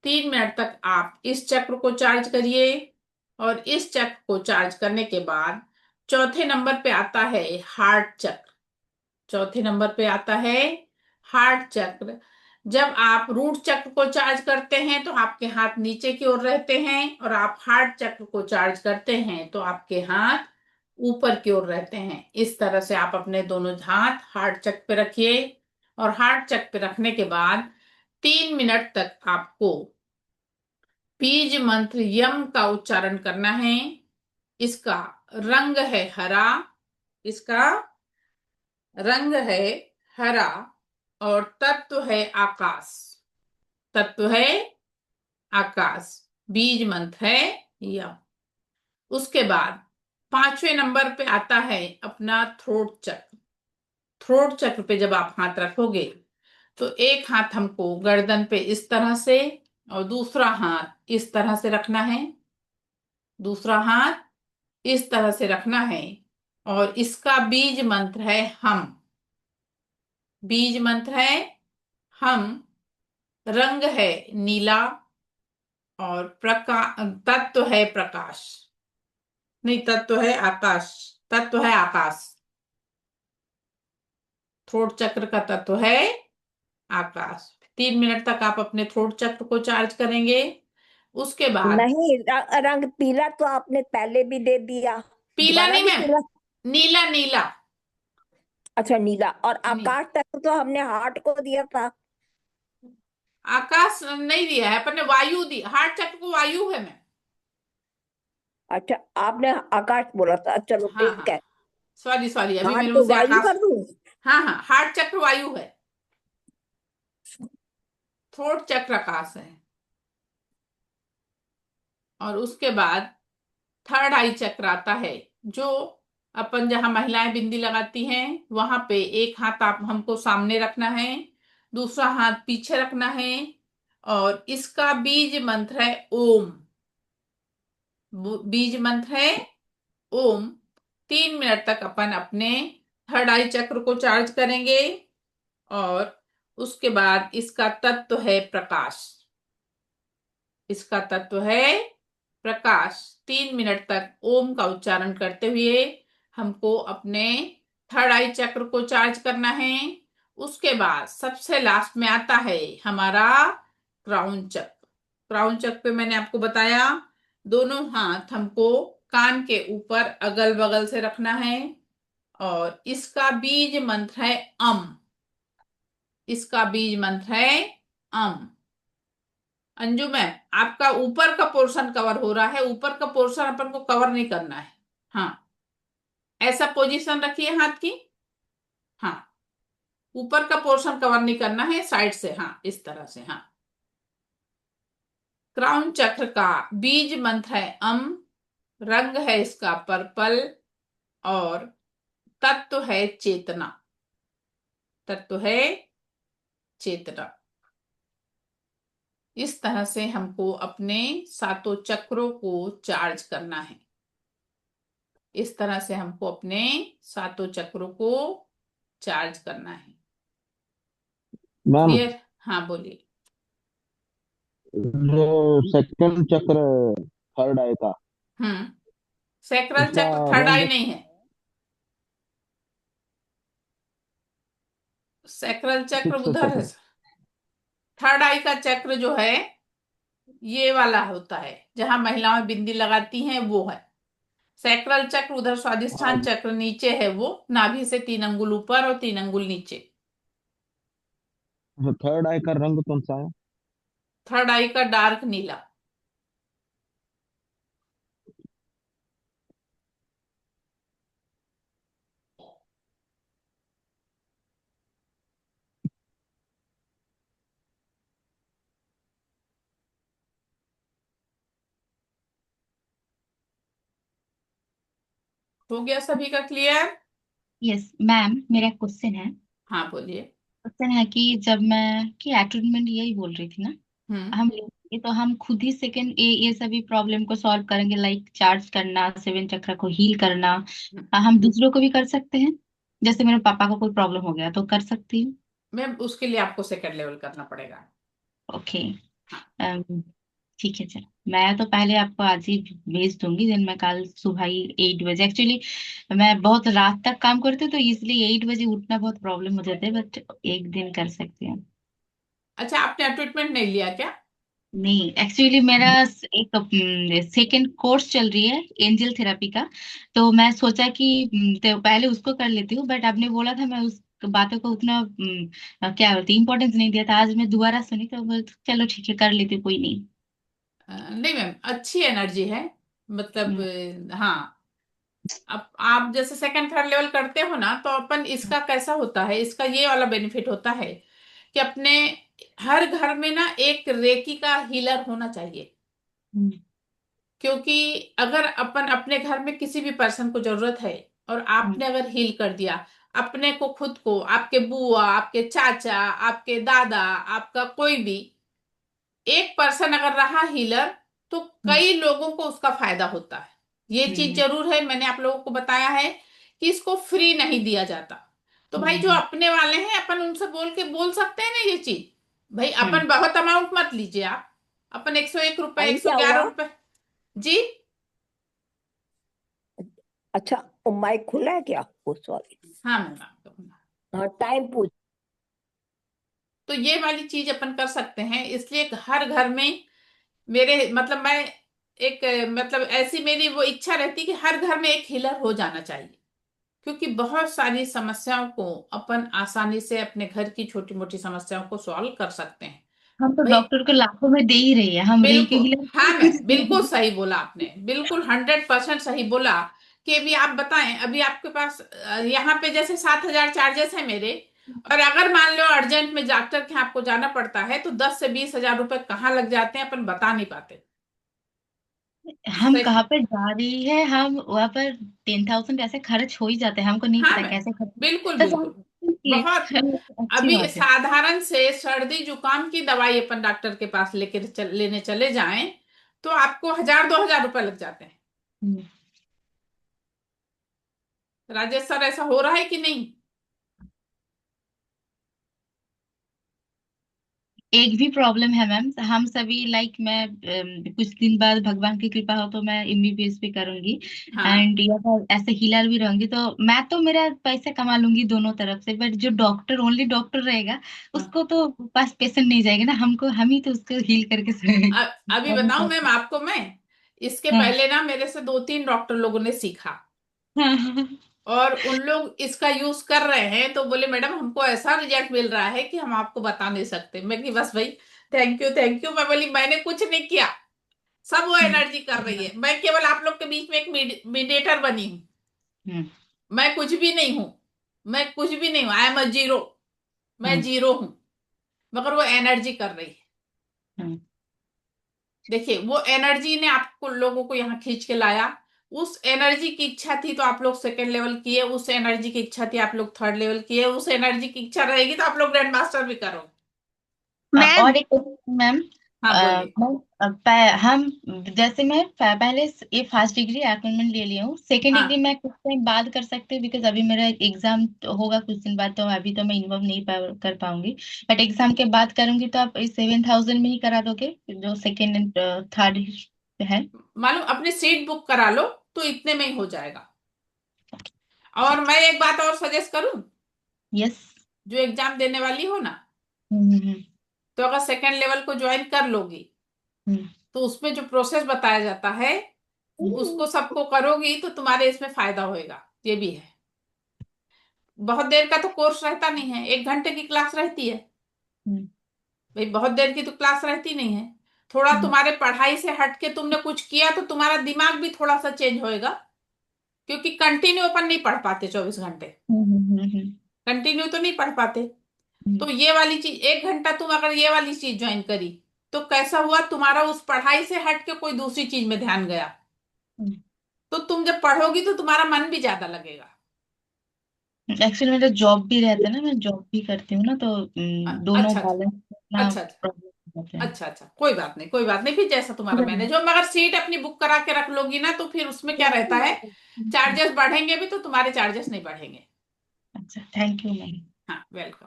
3 मिनट तक आप इस चक्र को चार्ज करिए। और इस चक्र को चार्ज करने के बाद चौथे नंबर पे आता है हार्ट चक्र। चौथे नंबर पे आता है हार्ट चक्र। जब आप रूट चक्र को चार्ज करते हैं तो आपके हाथ नीचे की ओर रहते हैं, और आप हार्ट चक्र को चार्ज करते हैं तो आपके हाथ ऊपर की ओर रहते हैं। इस तरह से आप अपने दोनों हाथ हार्ट चक्र पे रखिए। और हार्ट चक्र पे रखने के बाद 3 मिनट तक आपको बीज मंत्र यम का उच्चारण करना है। इसका रंग है हरा, इसका रंग है हरा। और तत्व है आकाश, तत्व है आकाश। बीज मंत्र है यम। उसके बाद 5वें नंबर पे आता है अपना थ्रोट चक्र। थ्रोट चक्र पे जब आप हाथ रखोगे तो एक हाथ हमको गर्दन पे इस तरह से, और दूसरा हाथ इस तरह से रखना है, दूसरा हाथ इस तरह से रखना है। और इसका बीज मंत्र है हम, बीज मंत्र है हम। रंग है नीला, और तत्व है प्रकाश, नहीं तत्व है आकाश, तत्व है आकाश। थ्रोट चक्र का तत्व है आकाश। 3 मिनट तक आप अपने थ्रोट चक्र को चार्ज करेंगे। उसके बाद नहीं, रंग पीला तो आपने पहले भी दे दिया, पीला दोबारा नहीं भी मैम, पीला। नीला नीला। अच्छा, नीला। और नीला आकाश तक तो हमने हार्ट को दिया था। आकाश नहीं दिया है अपन ने, वायु दी। हार्ट चक्र को वायु है मैम। अच्छा, आपने आकाश बोला था, चलो हाँ हाँ, ठीक है। सॉरी सॉरी, अभी हार्ट मेरे मुंह को से वायु आकाश। कर दूं? हाँ हाँ, हार्ट चक्र वायु है, थ्रोट चक्र आकाश है। और उसके बाद थर्ड आई चक्र आता है, जो अपन जहां महिलाएं बिंदी लगाती हैं वहां पे एक हाथ आप हमको सामने रखना है, दूसरा हाथ पीछे रखना है। और इसका बीज मंत्र है ओम, बीज मंत्र है ओम। 3 मिनट तक अपन अपने थर्ड आई चक्र को चार्ज करेंगे। और उसके बाद इसका तत्व है प्रकाश, इसका तत्व है प्रकाश। 3 मिनट तक ओम का उच्चारण करते हुए हमको अपने थर्ड आई चक्र को चार्ज करना है। उसके बाद सबसे लास्ट में आता है हमारा क्राउन चक्र। क्राउन चक्र पे मैंने आपको बताया, दोनों हाथ हमको कान के ऊपर अगल बगल से रखना है। और इसका बीज मंत्र है अम, इसका बीज मंत्र है अम। अंजू मैम, आपका ऊपर का पोर्शन कवर हो रहा है, ऊपर का पोर्शन अपन को कवर नहीं करना है। हाँ, ऐसा पोजीशन रखिए हाथ की। हाँ, ऊपर का पोर्शन कवर नहीं करना है, साइड से, हाँ इस तरह से। हाँ, क्राउन चक्र का बीज मंत्र है अम, रंग है इसका पर्पल। और तत्व है चेतना, तत्व है चेतना। इस तरह से हमको अपने सातों चक्रों को चार्ज करना है। इस तरह से हमको अपने सातों चक्रों को चार्ज करना है। Ma'am, clear? हाँ बोलिए। जो सेकंड चक्र थर्ड आई का, हम्म, सैक्रल उसका चक्र थर्ड आई रंग नहीं है। सैक्रल चक्र सिक्स उधर है। चक्र। थर्ड आई का चक्र जो है ये वाला होता है, जहां महिलाएं बिंदी लगाती हैं, वो है सैक्रल चक्र। उधर स्वादिष्ठान हाँ, चक्र नीचे है, वो नाभि से 3 अंगुल ऊपर और 3 अंगुल नीचे। थर्ड आई का रंग कौन सा है? थर्ड आई का डार्क नीला। हो गया सभी का क्लियर? यस मैम, मेरा क्वेश्चन है। हाँ बोलिए। क्वेश्चन है कि जब मैं कि अटैचमेंट यही बोल रही थी ना, हम्म। हम ये तो हम खुद ही सेकंड ये सभी प्रॉब्लम को सॉल्व करेंगे, लाइक चार्ज करना, सेवन चक्र को हील करना। हम दूसरों को भी कर सकते हैं। जैसे मेरे पापा को कोई प्रॉब्लम हो गया तो कर सकती हूँ। मैम उसके लिए आपको सेकंड लेवल करना पड़ेगा। ओके। हाँ। ठीक है, चलो मैं तो पहले आपको आज ही भेज दूंगी, देन मैं कल सुबह ही 8 बजे, एक्चुअली मैं बहुत रात तक काम करती हूँ तो इसलिए 8 बजे उठना बहुत प्रॉब्लम हो जाता है, बट एक दिन कर सकते हैं। अच्छा, आपने ट्रीटमेंट नहीं लिया क्या? नहीं, एक्चुअली मेरा एक सेकंड कोर्स चल रही है एंजल थेरेपी का, तो मैं सोचा कि तो पहले उसको कर लेती हूँ, बट आपने बोला था, मैं उस बातों को उतना क्या बोलते इंपॉर्टेंस नहीं दिया था। आज मैं दोबारा सुनी तो चलो ठीक है, कर लेती हूँ, कोई नहीं। नहीं मैम, अच्छी एनर्जी है। मतलब हम्म, हाँ। अब आप जैसे सेकंड थर्ड लेवल करते हो ना, तो अपन इसका कैसा होता है, इसका ये वाला बेनिफिट होता है कि अपने हर घर में ना एक रेकी का हीलर होना चाहिए। हम्म, क्योंकि अगर अपन अपने घर में किसी भी पर्सन को जरूरत है और हम्म, आपने अगर हील कर दिया अपने को, खुद को, आपके बुआ, आपके चाचा, आपके दादा, आपका कोई भी एक पर्सन अगर रहा हीलर, तो हम्म, कई लोगों को उसका फायदा होता है। ये चीज हम्म, जरूर है, मैंने आप लोगों को बताया है कि इसको फ्री नहीं दिया जाता। तो भाई जो हम्म, अपने वाले हैं अपन उनसे बोल के बोल सकते हैं ना ये चीज। भाई हम्म। अपन बहुत अमाउंट मत लीजिए आप। अपन 101 रुपए, टाइम एक सौ क्या ग्यारह हुआ? रुपए जी। अच्छा, माइक खुला है क्या? ओ सॉरी। हाँ मैम, आपको हाँ, टाइम पूछ। तो ये वाली चीज अपन कर सकते हैं, इसलिए हर घर में मेरे मतलब मैं एक मतलब ऐसी मेरी वो इच्छा रहती कि हर घर में एक हीलर हो जाना चाहिए। क्योंकि बहुत सारी समस्याओं को अपन आसानी से अपने घर की छोटी मोटी समस्याओं को सॉल्व कर सकते हैं। हम तो भाई डॉक्टर को लाखों में दे ही रही है, हम री के बिल्कुल, हीलर हाँ क्यों मैम, पूछते बिल्कुल हैं? सही बोला आपने, बिल्कुल 100% सही बोला। कि अभी आप बताएं, अभी आपके पास यहाँ पे जैसे 7,000 चार्जेस है मेरे। और अगर मान लो अर्जेंट में डॉक्टर के यहाँ आपको जाना पड़ता है तो 10 से 20 हजार रुपए कहाँ लग जाते हैं अपन बता नहीं पाते। हम सही। कहाँ पे जा रही है, हम वहां पर 10,000 ऐसे खर्च हो ही जाते हैं, हमको नहीं हाँ पता मैम, कैसे खर्च। बिल्कुल तो बिल्कुल। बहुत। अच्छी अभी बात है। साधारण से सर्दी जुकाम की दवाई अपन डॉक्टर के पास लेने चले जाएं तो आपको 1,000 2,000 रुपए लग जाते हैं। हम्म। राजेश सर, ऐसा हो रहा है कि नहीं? एक भी प्रॉब्लम है मैम, हम सभी लाइक मैं कुछ दिन बाद भगवान की कृपा हो तो मैं एमबीबीएस भी करूंगी, हाँ। एंड या फिर ऐसे हीलर भी रहूंगी, तो मैं तो मेरा पैसे कमा लूंगी दोनों तरफ से, बट जो डॉक्टर ओनली डॉक्टर रहेगा हाँ। उसको तो पास पेशेंट नहीं जाएगा ना, हमको हम ही तो उसको हील करके अभी बताऊं मैम आपको मैं, इसके हाँ, पहले ना मेरे से 2 3 डॉक्टर लोगों ने सीखा हाँ, हाँ, और उन लोग इसका यूज कर रहे हैं, तो बोले मैडम हमको ऐसा रिजल्ट मिल रहा है कि हम आपको बता नहीं सकते। मैं कि बस भाई, थैंक यू थैंक यू। मैं बोली मैंने कुछ नहीं किया, सब वो हम्म, एनर्जी कर रही है, मैं केवल आप लोग के बीच में एक मीडिएटर बनी हूँ। हम्म, मैं कुछ भी नहीं हूँ, मैं कुछ भी नहीं हूँ, आई एम अ जीरो। मैं हम्म, जीरो हूँ, मगर वो एनर्जी कर रही है। हम्म, देखिए वो एनर्जी ने आपको लोगों को यहाँ खींच के लाया। उस एनर्जी की इच्छा थी तो आप लोग सेकंड लेवल किए, उस एनर्जी की इच्छा थी आप लोग थर्ड लेवल किए, उस एनर्जी की इच्छा रहेगी तो आप लोग ग्रैंड मास्टर भी करोगे। और एक मैम, हाँ बोलिए। हम जैसे मैं पहले ये फर्स्ट डिग्री अपॉइंटमेंट ले लिया हूँ, सेकेंड डिग्री हाँ मैं कुछ टाइम बाद कर सकती हूँ, बिकॉज अभी मेरा एग्जाम होगा कुछ दिन बाद, तो अभी तो मैं इन्वॉल्व नहीं कर पाऊंगी, बट एग्जाम के बाद करूंगी, तो आप 7,000 में ही करा दोगे जो सेकेंड एंड थर्ड है? मालूम, अपनी सीट बुक करा लो तो इतने में ही हो जाएगा। और ठीक। मैं एक बात और सजेस्ट करूं, यस। जो एग्जाम देने वाली हो ना, हम्म, हम्म, तो अगर सेकंड लेवल को ज्वाइन कर लोगी हम्म, तो उसमें जो प्रोसेस बताया जाता है उसको सबको करोगी तो तुम्हारे इसमें फायदा होएगा, ये भी है। बहुत देर का तो कोर्स रहता नहीं है, 1 घंटे की क्लास रहती है। हम्म, भाई बहुत देर की तो क्लास रहती नहीं है। थोड़ा हम्म, तुम्हारे पढ़ाई से हट के तुमने कुछ किया तो तुम्हारा दिमाग भी थोड़ा सा चेंज होएगा। क्योंकि कंटिन्यू अपन नहीं पढ़ पाते 24 घंटे, हम्म, हम्म, कंटिन्यू तो नहीं पढ़ पाते। हम्म, तो ये वाली चीज 1 घंटा तुम अगर ये वाली चीज ज्वाइन करी तो कैसा हुआ, तुम्हारा उस पढ़ाई से हट के कोई दूसरी चीज में ध्यान गया। हम्म, तो तुम जब पढ़ोगी तो तुम्हारा मन भी ज्यादा लगेगा। एक्चुअली मेरा जॉब भी रहता है ना, मैं जॉब भी करती हूँ ना, तो दोनों अच्छा अच्छा बैलेंस करना अच्छा अच्छा प्रॉब्लम होता है। अच्छा अच्छा, कोई बात नहीं, कोई बात नहीं, फिर जैसा तुम्हारा मैनेज हो, मगर सीट अपनी बुक करा के रख लोगी ना तो फिर उसमें क्या रहता है, चार्जेस बढ़ेंगे भी तो तुम्हारे चार्जेस नहीं बढ़ेंगे। अच्छा, थैंक यू मैम। हाँ, वेलकम।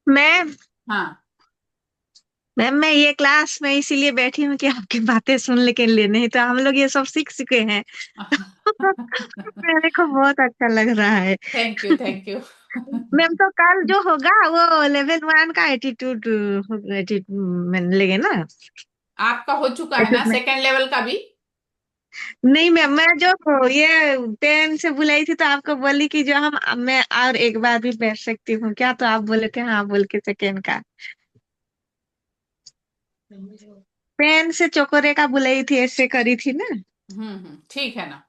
मैम हाँ मैम मैं ये क्लास में इसीलिए बैठी हूँ कि आपकी बातें सुन लेके लिए, नहीं तो हम लोग ये सब सीख चुके हैं। मेरे को बहुत अच्छा लग रहा है। Thank you, thank you. Ma'am तो कल जो होगा वो लेवल 1 का एटीट्यूड एटीट्यूड लेंगे ना? आपका हो चुका है ना एटीट्यूड सेकंड लेवल का भी? नहीं मैम, मैं जो ये पेन से बुलाई थी तो आपको बोली कि जो मैं और एक बार भी बैठ सकती हूँ क्या, तो आप बोले थे हाँ बोल के सेकेंड का पेन से चोकोरे का बुलाई थी, ऐसे करी थी ना, ठीक है ना।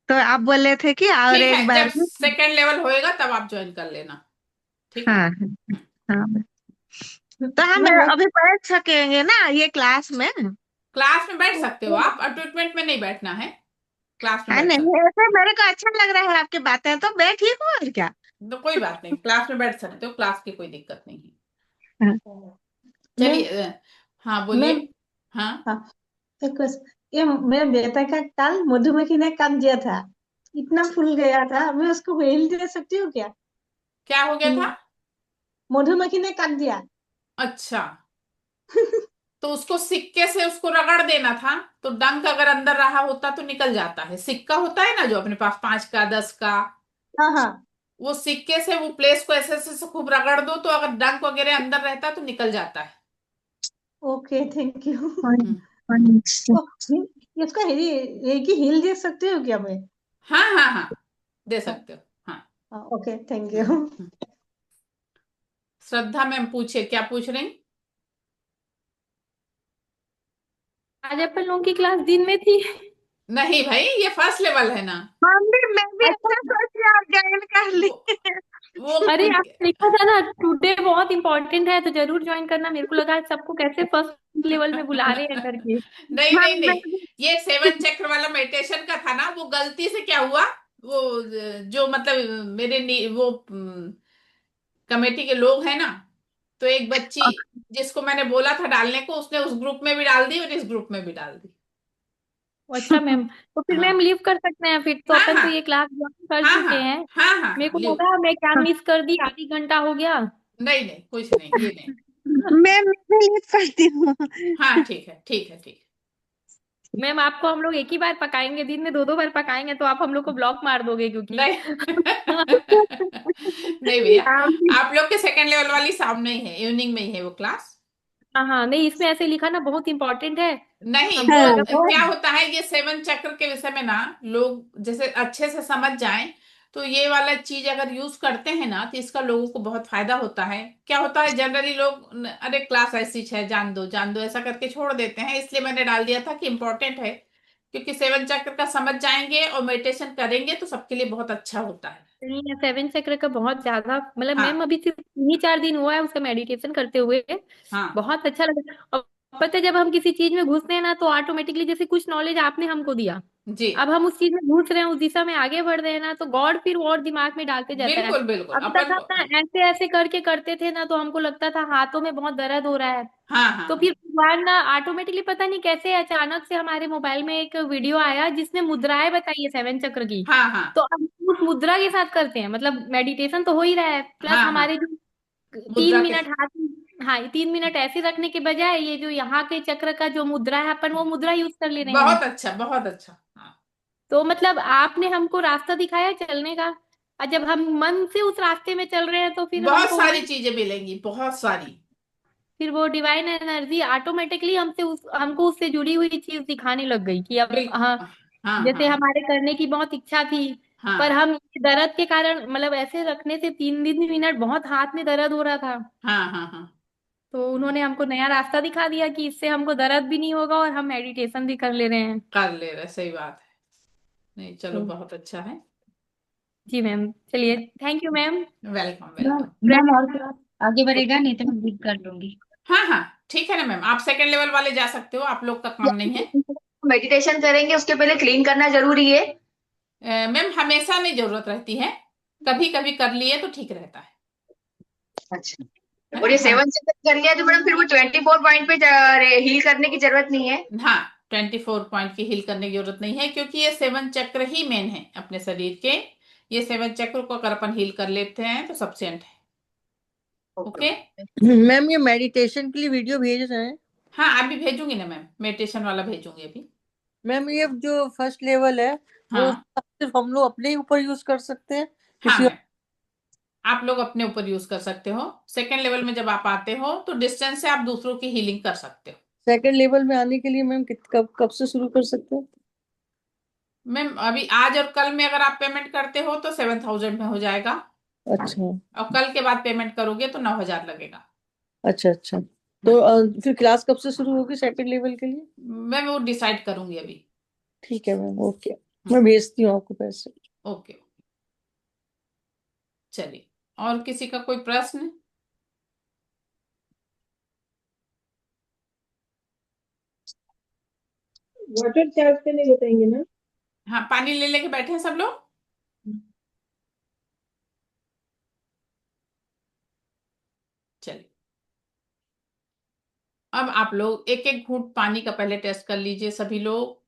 तो आप बोले थे कि और ठीक है, एक बार जब भी। सेकंड लेवल होएगा तब आप ज्वाइन कर लेना, ठीक है। हाँ हाँ। तो हम मैं अभी बैठ सकेंगे ना ये क्लास में? क्लास में बैठ सकते हो आप, अटैचमेंट में नहीं बैठना है, क्लास में हाँ बैठ नहीं, सकते ऐसे मेरे को अच्छा लग रहा है आपकी बातें, तो मैं ठीक हूँ और क्या। हो, तो कोई बात नहीं, क्लास में बैठ सकते हो, क्लास की कोई दिक्कत नहीं है। हाँ। मैम चलिए, हाँ बोलिए। मैम हाँ, हाँ, एक क्वेश्चन, ये मेरे बेटा का कल मधुमक्खी ने काट दिया था, इतना फूल गया था, मैं उसको हेल दे सकती हूँ क्या? क्या हो गया था? मधुमक्खी ने काट दिया। अच्छा, तो उसको सिक्के से उसको रगड़ देना था, तो डंक अगर अंदर रहा होता तो निकल जाता है। सिक्का होता है ना जो अपने पास, 5 का 10 का, हाँ हाँ, वो सिक्के से वो प्लेस को ऐसे ऐसे से खूब रगड़ दो, तो अगर डंक वगैरह अंदर रहता तो निकल जाता है। Okay thank you. हम्म, इसको एक ही हिल दे सकती हूँ क्या मैं? हाँ हाँ हाँ, दे सकते हो। हाँ। Okay thank hmm, you. Hmm. Shraddha ma'am पूछिए, क्या पूछ रही? आज अपन लोगों की क्लास दिन में थी। नहीं भाई, ये फर्स्ट लेवल है ना। मैं भी अच्छा, ऐसा सोच के आप ज्वाइन कर ली। वो वो अरे आप लिखा था ना टुडे बहुत इंपॉर्टेंट है तो जरूर ज्वाइन करना, मेरे को लगा सबको कैसे फर्स्ट लेवल में बुला रहे हैं करके। नहीं नहीं मैं नहीं, ये 7 चक्र वाला मेडिटेशन का था ना, वो गलती से क्या हुआ, वो जो मतलब वो कमेटी के लोग हैं ना, तो एक बच्ची जिसको मैंने बोला था डालने को, उसने उस ग्रुप में भी डाल दी और इस ग्रुप में भी डाल दी। अच्छा मैम, तो फिर मैम हाँ लीव कर सकते हैं फिर, तो हाँ अपन हाँ तो ये क्लास ज्वाइन कर हाँ हाँ चुके हैं। हाँ हाँ मेरे हाँ, को लीव। लगा मैं क्या मिस कर दी, आधी घंटा हो गया। नहीं नहीं, कुछ नहीं, ये नहीं। भी लिख सकती हूँ। हाँ ठीक है, ठीक है, ठीक मैम आपको हम लोग एक ही बार पकाएंगे, दिन में दो दो बार पकाएंगे तो आप हम लोग को ब्लॉक मार दोगे है। क्योंकि नहीं नहीं भैया, आप आप लोग के सेकंड लेवल वाली सामने ही है, इवनिंग में ही है वो क्लास। हाँ हाँ, नहीं इसमें ऐसे लिखा ना बहुत इंपॉर्टेंट है। नहीं, हमको वो लगा क्या होता है, ये 7 चक्र के विषय में ना लोग जैसे अच्छे से समझ जाएं, तो ये वाला चीज अगर यूज करते हैं ना तो इसका लोगों को बहुत फायदा होता है। क्या होता है जनरली लोग अरे क्लास ऐसी है, जान दो ऐसा करके छोड़ देते हैं, इसलिए मैंने डाल दिया था कि इम्पोर्टेंट है, क्योंकि 7 चक्र का समझ जाएंगे और मेडिटेशन करेंगे तो सबके लिए बहुत अच्छा होता है। नहीं है, 7 चक्र का बहुत ज्यादा, मतलब मैम हाँ अभी सिर्फ 3 ही 4 दिन हुआ है उसका मेडिटेशन करते हुए, हाँ बहुत अच्छा लगा। और पता है जब हम किसी चीज में घुसते हैं ना तो ऑटोमेटिकली जैसे कुछ नॉलेज आपने हमको दिया, जी, अब हम उस चीज में घुस रहे हैं, उस दिशा में आगे बढ़ रहे हैं ना, तो गॉड फिर और दिमाग में डालते जाता है। बिल्कुल बिल्कुल, अभी तक अपन को। हम ना ऐसे ऐसे करके करते थे ना तो हमको लगता था हाथों में बहुत दर्द हो रहा है, हाँ हाँ तो हाँ फिर भगवान ना ऑटोमेटिकली पता नहीं कैसे अचानक से हमारे मोबाइल में एक वीडियो आया जिसने मुद्राएं बताई है 7 चक्र की, हाँ हाँ तो अब उस मुद्रा के साथ करते हैं, मतलब मेडिटेशन तो हो ही रहा है प्लस हाँ हाँ, हमारे जो मुद्रा तीन के, मिनट हाथ, हाँ 3 मिनट ऐसे रखने के बजाय ये जो यहाँ के चक्र का जो मुद्रा है अपन वो मुद्रा यूज कर ले रहे हैं। बहुत अच्छा, बहुत अच्छा। हाँ, तो मतलब आपने हमको रास्ता दिखाया चलने का, और जब हम मन से उस रास्ते में चल रहे हैं तो फिर बहुत हमको सारी वही, चीजें मिलेंगी, बहुत सारी। फिर वो डिवाइन एनर्जी ऑटोमेटिकली हमको उससे जुड़ी हुई चीज दिखाने लग गई कि अब बिल्कुल, हाँ, हाँ जैसे हाँ हमारे करने की बहुत इच्छा थी, पर हाँ हम दर्द के कारण मतलब ऐसे रखने से 3 मिनट बहुत हाथ में दर्द हो रहा था, हाँ हाँ हाँ, तो उन्होंने हमको नया रास्ता दिखा दिया कि इससे हमको दर्द भी नहीं होगा और हम मेडिटेशन भी कर ले रहे हैं। कर ले रहे, सही बात है। नहीं चलो, तो बहुत अच्छा है। जी मैम, चलिए thank you ma'am. Welcome ma'am welcome. Ma'am और क्लास आगे बढ़ेगा, नहीं तो मैं लीव कर लूंगी। हाँ हाँ ठीक है ना मैम, आप सेकंड लेवल वाले जा सकते हो, आप लोग का काम नहीं है। मेडिटेशन करेंगे उसके पहले क्लीन करना जरूरी है? मैम हमेशा नहीं जरूरत रहती है, कभी कभी कर लिए तो ठीक रहता है अच्छा। है और ना। ये हम 7 चक्कर कर लिया तो मैडम फिर वो 24 पॉइंट पे हील करने की जरूरत नहीं है? हाँ 24 पॉइंट की हील करने की जरूरत नहीं है, क्योंकि ये 7 चक्र ही मेन है अपने शरीर के। ये 7 चक्र को अगर अपन हील कर लेते हैं तो सफिशिएंट है। ओके। मैम ये मेडिटेशन के लिए वीडियो भेज रहे हैं? हाँ अभी भेजूंगी ना मैम, मेडिटेशन वाला भेजूंगी अभी। मैम ये जो फर्स्ट लेवल है वो हाँ सिर्फ हम लोग अपने ही ऊपर यूज कर सकते हैं, हाँ किसी और? मैम, आप लोग अपने ऊपर यूज कर सकते हो। सेकेंड लेवल में जब आप आते हो तो डिस्टेंस से आप दूसरों की हीलिंग कर सकते हो। सेकंड लेवल में आने के लिए मैम कब कब से शुरू कर सकते हैं? मैम अभी आज और कल में अगर आप पेमेंट करते हो तो 7,000 में हो जाएगा, अच्छा और कल के बाद पेमेंट करोगे तो 9,000 लगेगा। अच्छा अच्छा। तो फिर क्लास कब से शुरू होगी सेकंड लेवल के लिए? मैं वो डिसाइड करूंगी अभी। ठीक है मैम, ओके। मैं भेजती हूँ आपको पैसे। ओके चलिए, और किसी का कोई प्रश्न? वाटर चार्ज करने बताएंगे ना? हाँ पानी ले लेके बैठे हैं सब लोग। चलिए, अब आप लोग एक एक घूंट पानी का पहले टेस्ट कर लीजिए सभी लोग।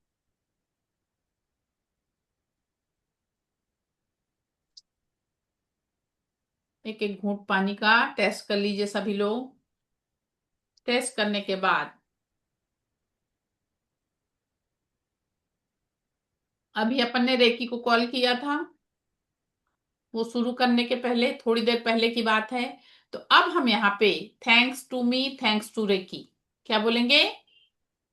एक एक घूंट पानी का टेस्ट कर लीजिए सभी लोग। टेस्ट करने के बाद अभी अपन ने रेकी को कॉल किया था, वो शुरू करने के पहले थोड़ी देर पहले की बात है। तो अब हम यहाँ पे thanks to me thanks to Reiki क्या बोलेंगे?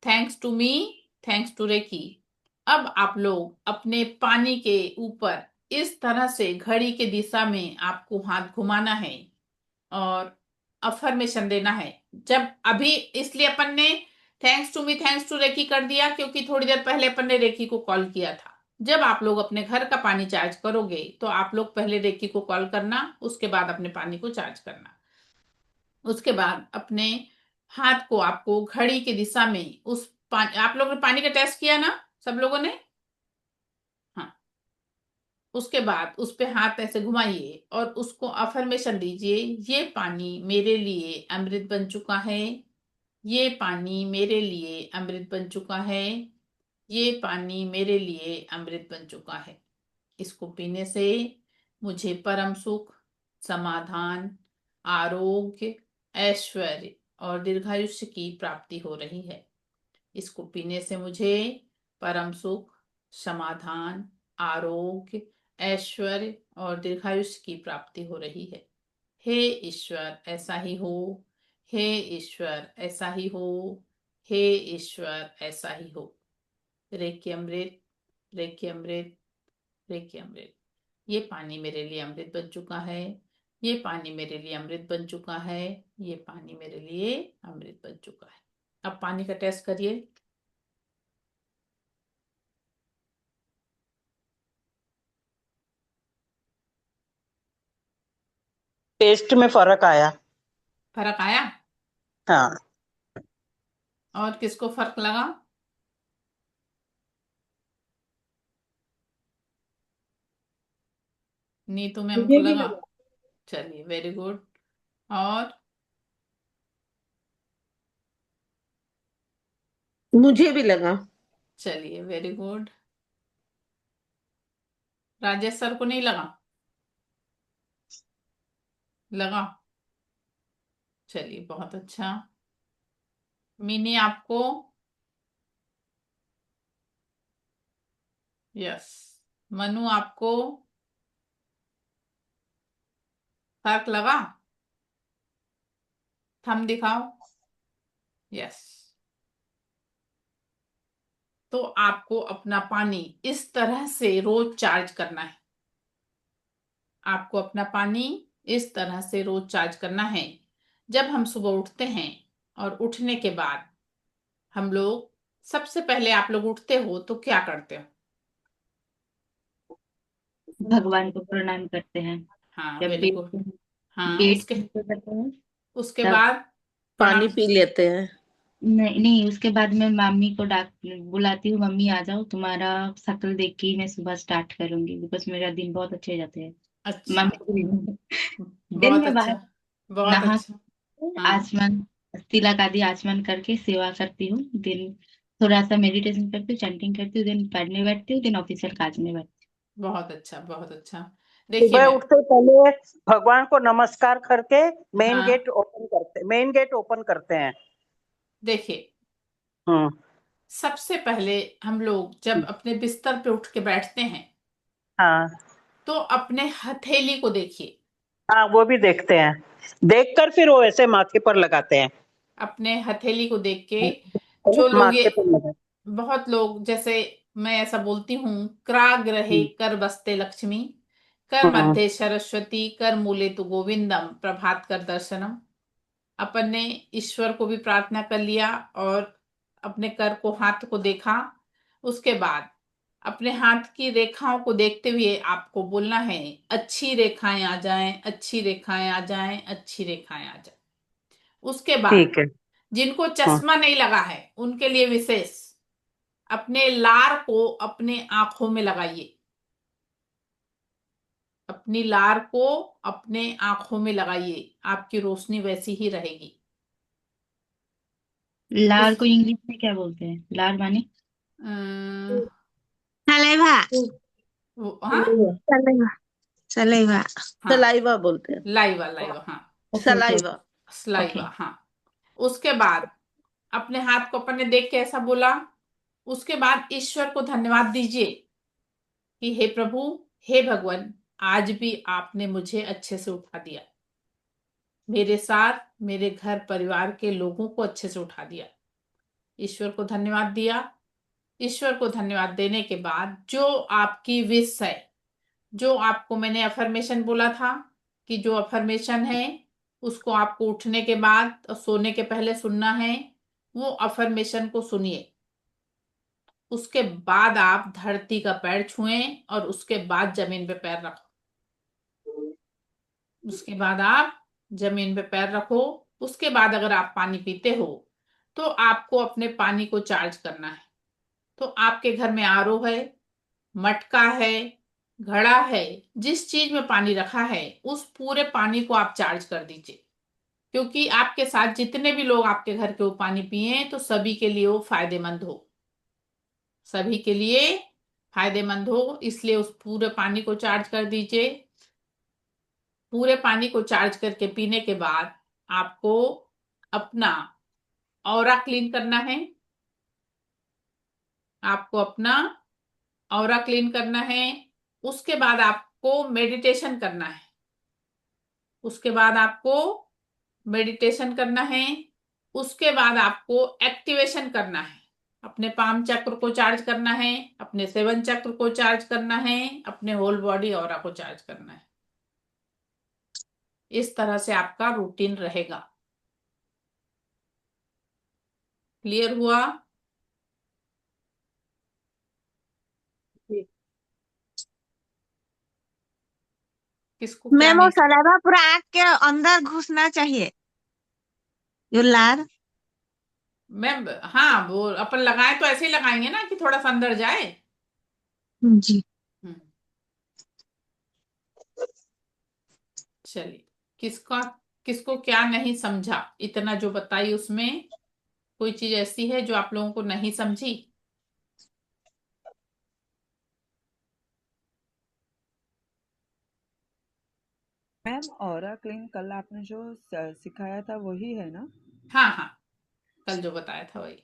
Thanks to me thanks to Reiki. अब आप लोग अपने पानी के ऊपर इस तरह से घड़ी के दिशा में आपको हाथ घुमाना है और अफर्मेशन देना है। जब अभी इसलिए अपन ने थैंक्स टू रेकी कर दिया क्योंकि थोड़ी देर पहले अपन ने रेकी को कॉल किया था। जब आप लोग अपने घर का पानी चार्ज करोगे तो आप लोग पहले रेकी को कॉल करना, उसके बाद अपने पानी को चार्ज करना। उसके बाद अपने हाथ को आपको घड़ी की दिशा में उस पानी, आप लोगों ने पानी का टेस्ट किया ना सब लोगों ने? हाँ, उसके बाद उस पे हाथ ऐसे घुमाइए और उसको अफर्मेशन दीजिए, ये पानी मेरे लिए अमृत बन चुका है, ये पानी मेरे लिए अमृत बन चुका है, ये पानी मेरे लिए अमृत बन चुका है। इसको पीने से मुझे परम सुख, समाधान, आरोग्य, ऐश्वर्य और दीर्घायुष्य की प्राप्ति हो रही है। इसको पीने से मुझे परम सुख, समाधान, आरोग्य, ऐश्वर्य और दीर्घायुष्य की प्राप्ति हो रही है। हे ईश्वर ऐसा ही हो, हे ईश्वर ऐसा ही हो, हे ईश्वर ऐसा ही हो। रेकी अमृत, रेकी अमृत, रेकी अमृत। ये पानी मेरे लिए अमृत बन चुका है, ये पानी मेरे लिए अमृत बन चुका है, ये पानी मेरे लिए अमृत बन चुका है। अब पानी का टेस्ट करिए। टेस्ट में फर्क आया। फर्क आया? हाँ। और किसको फर्क लगा? नीतू मैम को मुझे भी लगा? लगा। चलिए वेरी गुड। और मुझे भी लगा। चलिए वेरी गुड। राजेश सर को नहीं लगा? लगा? चलिए बहुत अच्छा। मिनी आपको? यस। मनु आपको फर्क लगा? थंब दिखाओ। यस। तो आपको अपना पानी इस तरह से रोज चार्ज करना है। आपको अपना पानी इस तरह से रोज चार्ज करना है। जब हम सुबह उठते हैं और उठने के बाद हम लोग सबसे पहले आप लोग उठते हो तो क्या करते हो? भगवान को प्रणाम करते हैं। हाँ जब वेरी गेट गुड। हाँ गेट उसके करते हैं उसके तब बाद पानी प्रणाम। पी लेते हैं। नहीं नहीं, उसके बाद मैं मम्मी को डाक बुलाती हूँ, मम्मी आ जाओ, तुम्हारा शक्ल देख के ही मैं सुबह स्टार्ट करूंगी, बिकॉज मेरा दिन बहुत अच्छे जाते हैं। अच्छा, मम्मी दिन बहुत में अच्छा, बाहर बहुत नहा अच्छा। के हाँ, आचमन, तिलक आदि आचमन करके सेवा करती हूँ। दिन थोड़ा सा मेडिटेशन करती हूँ, चैंटिंग करती हूँ, दिन पढ़ने बैठती हूँ, दिन ऑफिशियल काज में बैठती बहुत अच्छा, बहुत अच्छा। देखिए सुबह मैं, उठते पहले भगवान को नमस्कार करके हाँ, मेन गेट ओपन करते हैं। देखिए हम्म। सबसे पहले हम लोग जब अपने बिस्तर पे उठ के बैठते हैं हाँ तो अपने हथेली को देखिए। हाँ, वो भी देखते हैं, देखकर फिर वो ऐसे माथे पर लगाते हैं। अपने हथेली को देख के जो लोग ये, माथे पर लगा। बहुत लोग जैसे, मैं ऐसा बोलती हूँ, क्राग रहे हम्म, कर बसते लक्ष्मी, कर हम्म, मध्य सरस्वती, कर मूले तु गोविंदम, प्रभात कर दर्शनम। अपन ने ईश्वर को भी प्रार्थना कर लिया और अपने कर को, हाथ को देखा। उसके बाद अपने हाथ की रेखाओं को देखते हुए आपको बोलना है, अच्छी रेखाएं आ जाएं, अच्छी रेखाएं आ जाएं, अच्छी रेखाएं आ जाएं। उसके बाद ठीक है। जिनको हाँ, चश्मा नहीं लगा है उनके लिए विशेष, अपने लार को अपने आंखों में लगाइए। अपनी लार को अपने आंखों में लगाइए, आपकी रोशनी वैसी ही रहेगी। हूँ। लार उस को इंग्लिश में क्या बोलते हैं? लार माने? अम, सलेवा। हाँ सलेवा। सलेवा। हाँ, सलाइवा बोलते हैं। लाइवा, लाइवा, हाँ, okay okay saliva. Okay saliva, okay. हाँ। उसके बाद अपने हाथ को अपन ने देख के ऐसा बोला। उसके बाद ईश्वर को धन्यवाद दीजिए कि हे प्रभु, हे भगवान, आज भी आपने मुझे अच्छे से उठा दिया, मेरे साथ मेरे घर परिवार के लोगों को अच्छे से उठा दिया। ईश्वर को धन्यवाद दिया। ईश्वर को धन्यवाद देने के बाद जो आपकी विश है, जो आपको मैंने अफर्मेशन बोला था कि जो अफर्मेशन है उसको आपको उठने के बाद और सोने के पहले सुनना है, वो अफर्मेशन को सुनिए। उसके बाद आप धरती का पैर छुएं और उसके बाद जमीन पे पैर रखो। उसके बाद आप जमीन पे पैर रखो। उसके बाद अगर आप पानी पीते हो तो आपको अपने पानी को चार्ज करना है। तो आपके घर में आरओ है, मटका है, घड़ा है, जिस चीज में पानी रखा है उस पूरे पानी को आप चार्ज कर दीजिए। क्योंकि आपके साथ जितने भी लोग आपके घर के वो पानी पिए तो सभी के लिए वो फायदेमंद हो, सभी के लिए फायदेमंद हो, इसलिए उस पूरे पानी को चार्ज कर दीजिए। पूरे पानी को चार्ज करके पीने के बाद आपको अपना ऑरा क्लीन करना है। आपको अपना ऑरा क्लीन करना है। उसके बाद आपको मेडिटेशन करना है। उसके बाद आपको मेडिटेशन करना है। उसके बाद आपको एक्टिवेशन करना है। अपने पाम चक्र को चार्ज करना है, अपने सेवन चक्र को चार्ज करना है, अपने होल बॉडी ऑरा को चार्ज करना है। इस तरह से आपका रूटीन रहेगा। क्लियर हुआ? किसको क्या मैम वो नहीं? सलाइवा पूरा आँख के अंदर घुसना चाहिए, जो लार। मैम हाँ, वो अपन लगाए तो ऐसे ही लगाएंगे ना कि थोड़ा सा अंदर जाए। जी। हम्म, चलिए। किसका, किसको क्या नहीं समझा? इतना जो बताई उसमें कोई चीज ऐसी है जो आप लोगों को नहीं समझी? मैम ऑरा क्लीन कल आपने जो सिखाया था वही है ना? हाँ हाँ, कल जो बताया था वही।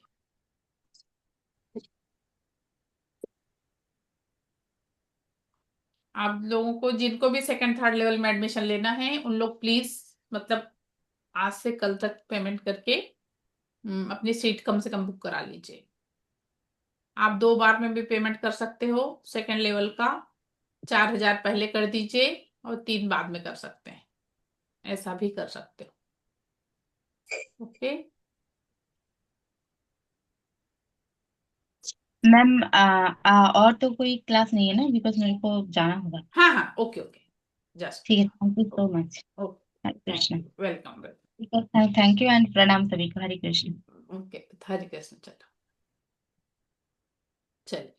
आप लोगों को जिनको भी सेकंड थर्ड लेवल में एडमिशन लेना है उन लोग प्लीज, मतलब आज से कल तक पेमेंट करके अपनी सीट कम से कम बुक करा लीजिए। आप 2 बार में भी पेमेंट कर सकते हो। सेकंड लेवल का 4,000 पहले कर दीजिए और 3 बाद में कर सकते हैं, ऐसा भी कर सकते हो। ओके। मैम और तो कोई क्लास नहीं है ना, बिकॉज मेरे को जाना होगा। हाँ हाँ, ओके ओके, जस्ट। ठीक है, thank you so much. Okay, Hare thank Krishna. You, welcome. ठीक है, थैंक यू एंड प्रणाम सभी को, हरे कृष्ण। ओके, हरे कृष्ण। चलो चलिए,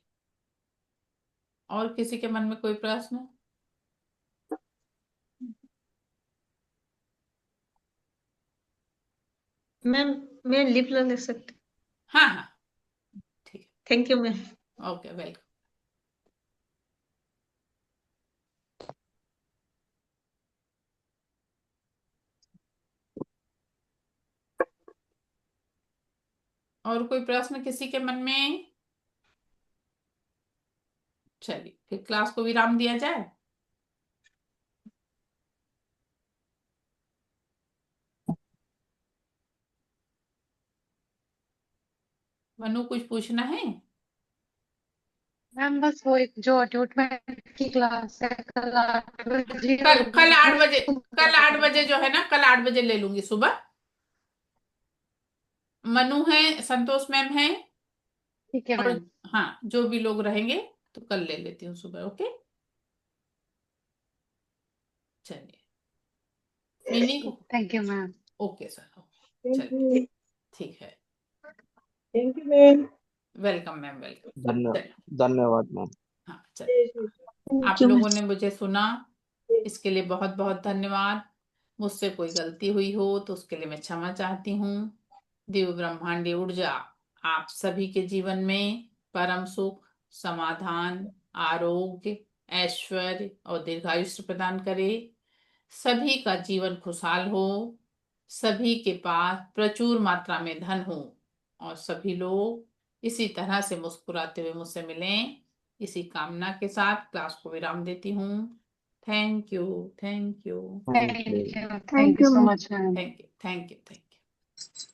और किसी के मन में कोई प्रश्न? मैम मैं लिप ले सकती? हाँ हाँ, ठीक है, thank you ma'am. Okay, welcome. और कोई प्रश्न किसी के मन में? चलिए, फिर क्लास को विराम दिया जाए। मनु, कुछ पूछना है? मैम बस वो एक जो ट्यूटमेंट की क्लास है कल 8 बजे कल 8 बजे, कल 8 बजे जो है ना, कल 8 बजे ले लूंगी सुबह। मनु है, संतोष मैम है, ठीक है और मैम। हाँ, जो भी लोग रहेंगे तो कल ले लेती हूँ सुबह। ओके, चलिए, मिनी को। Thank you ma'am. Okay sir, thank चलिए, यू। ठीक है, thank you ma'am. Welcome ma'am, welcome. चलिए, धन्यवाद मैम। हाँ चलिए, आप लोगों ने मुझे सुना, इसके लिए बहुत बहुत धन्यवाद। मुझसे कोई गलती हुई हो तो उसके लिए मैं क्षमा चाहती हूँ। दिव्य ब्रह्मांडी ऊर्जा आप सभी के जीवन में परम सुख, समाधान, आरोग्य, ऐश्वर्य और दीर्घायुष्य प्रदान करे। सभी का जीवन खुशहाल हो, सभी के पास प्रचुर मात्रा में धन हो, और सभी लोग इसी तरह से मुस्कुराते हुए मुझसे मिलें। इसी कामना के साथ क्लास को विराम देती हूँ। Thank you, thank you, thank you. Thank you so much ma'am. Thank you, thank you, thank you.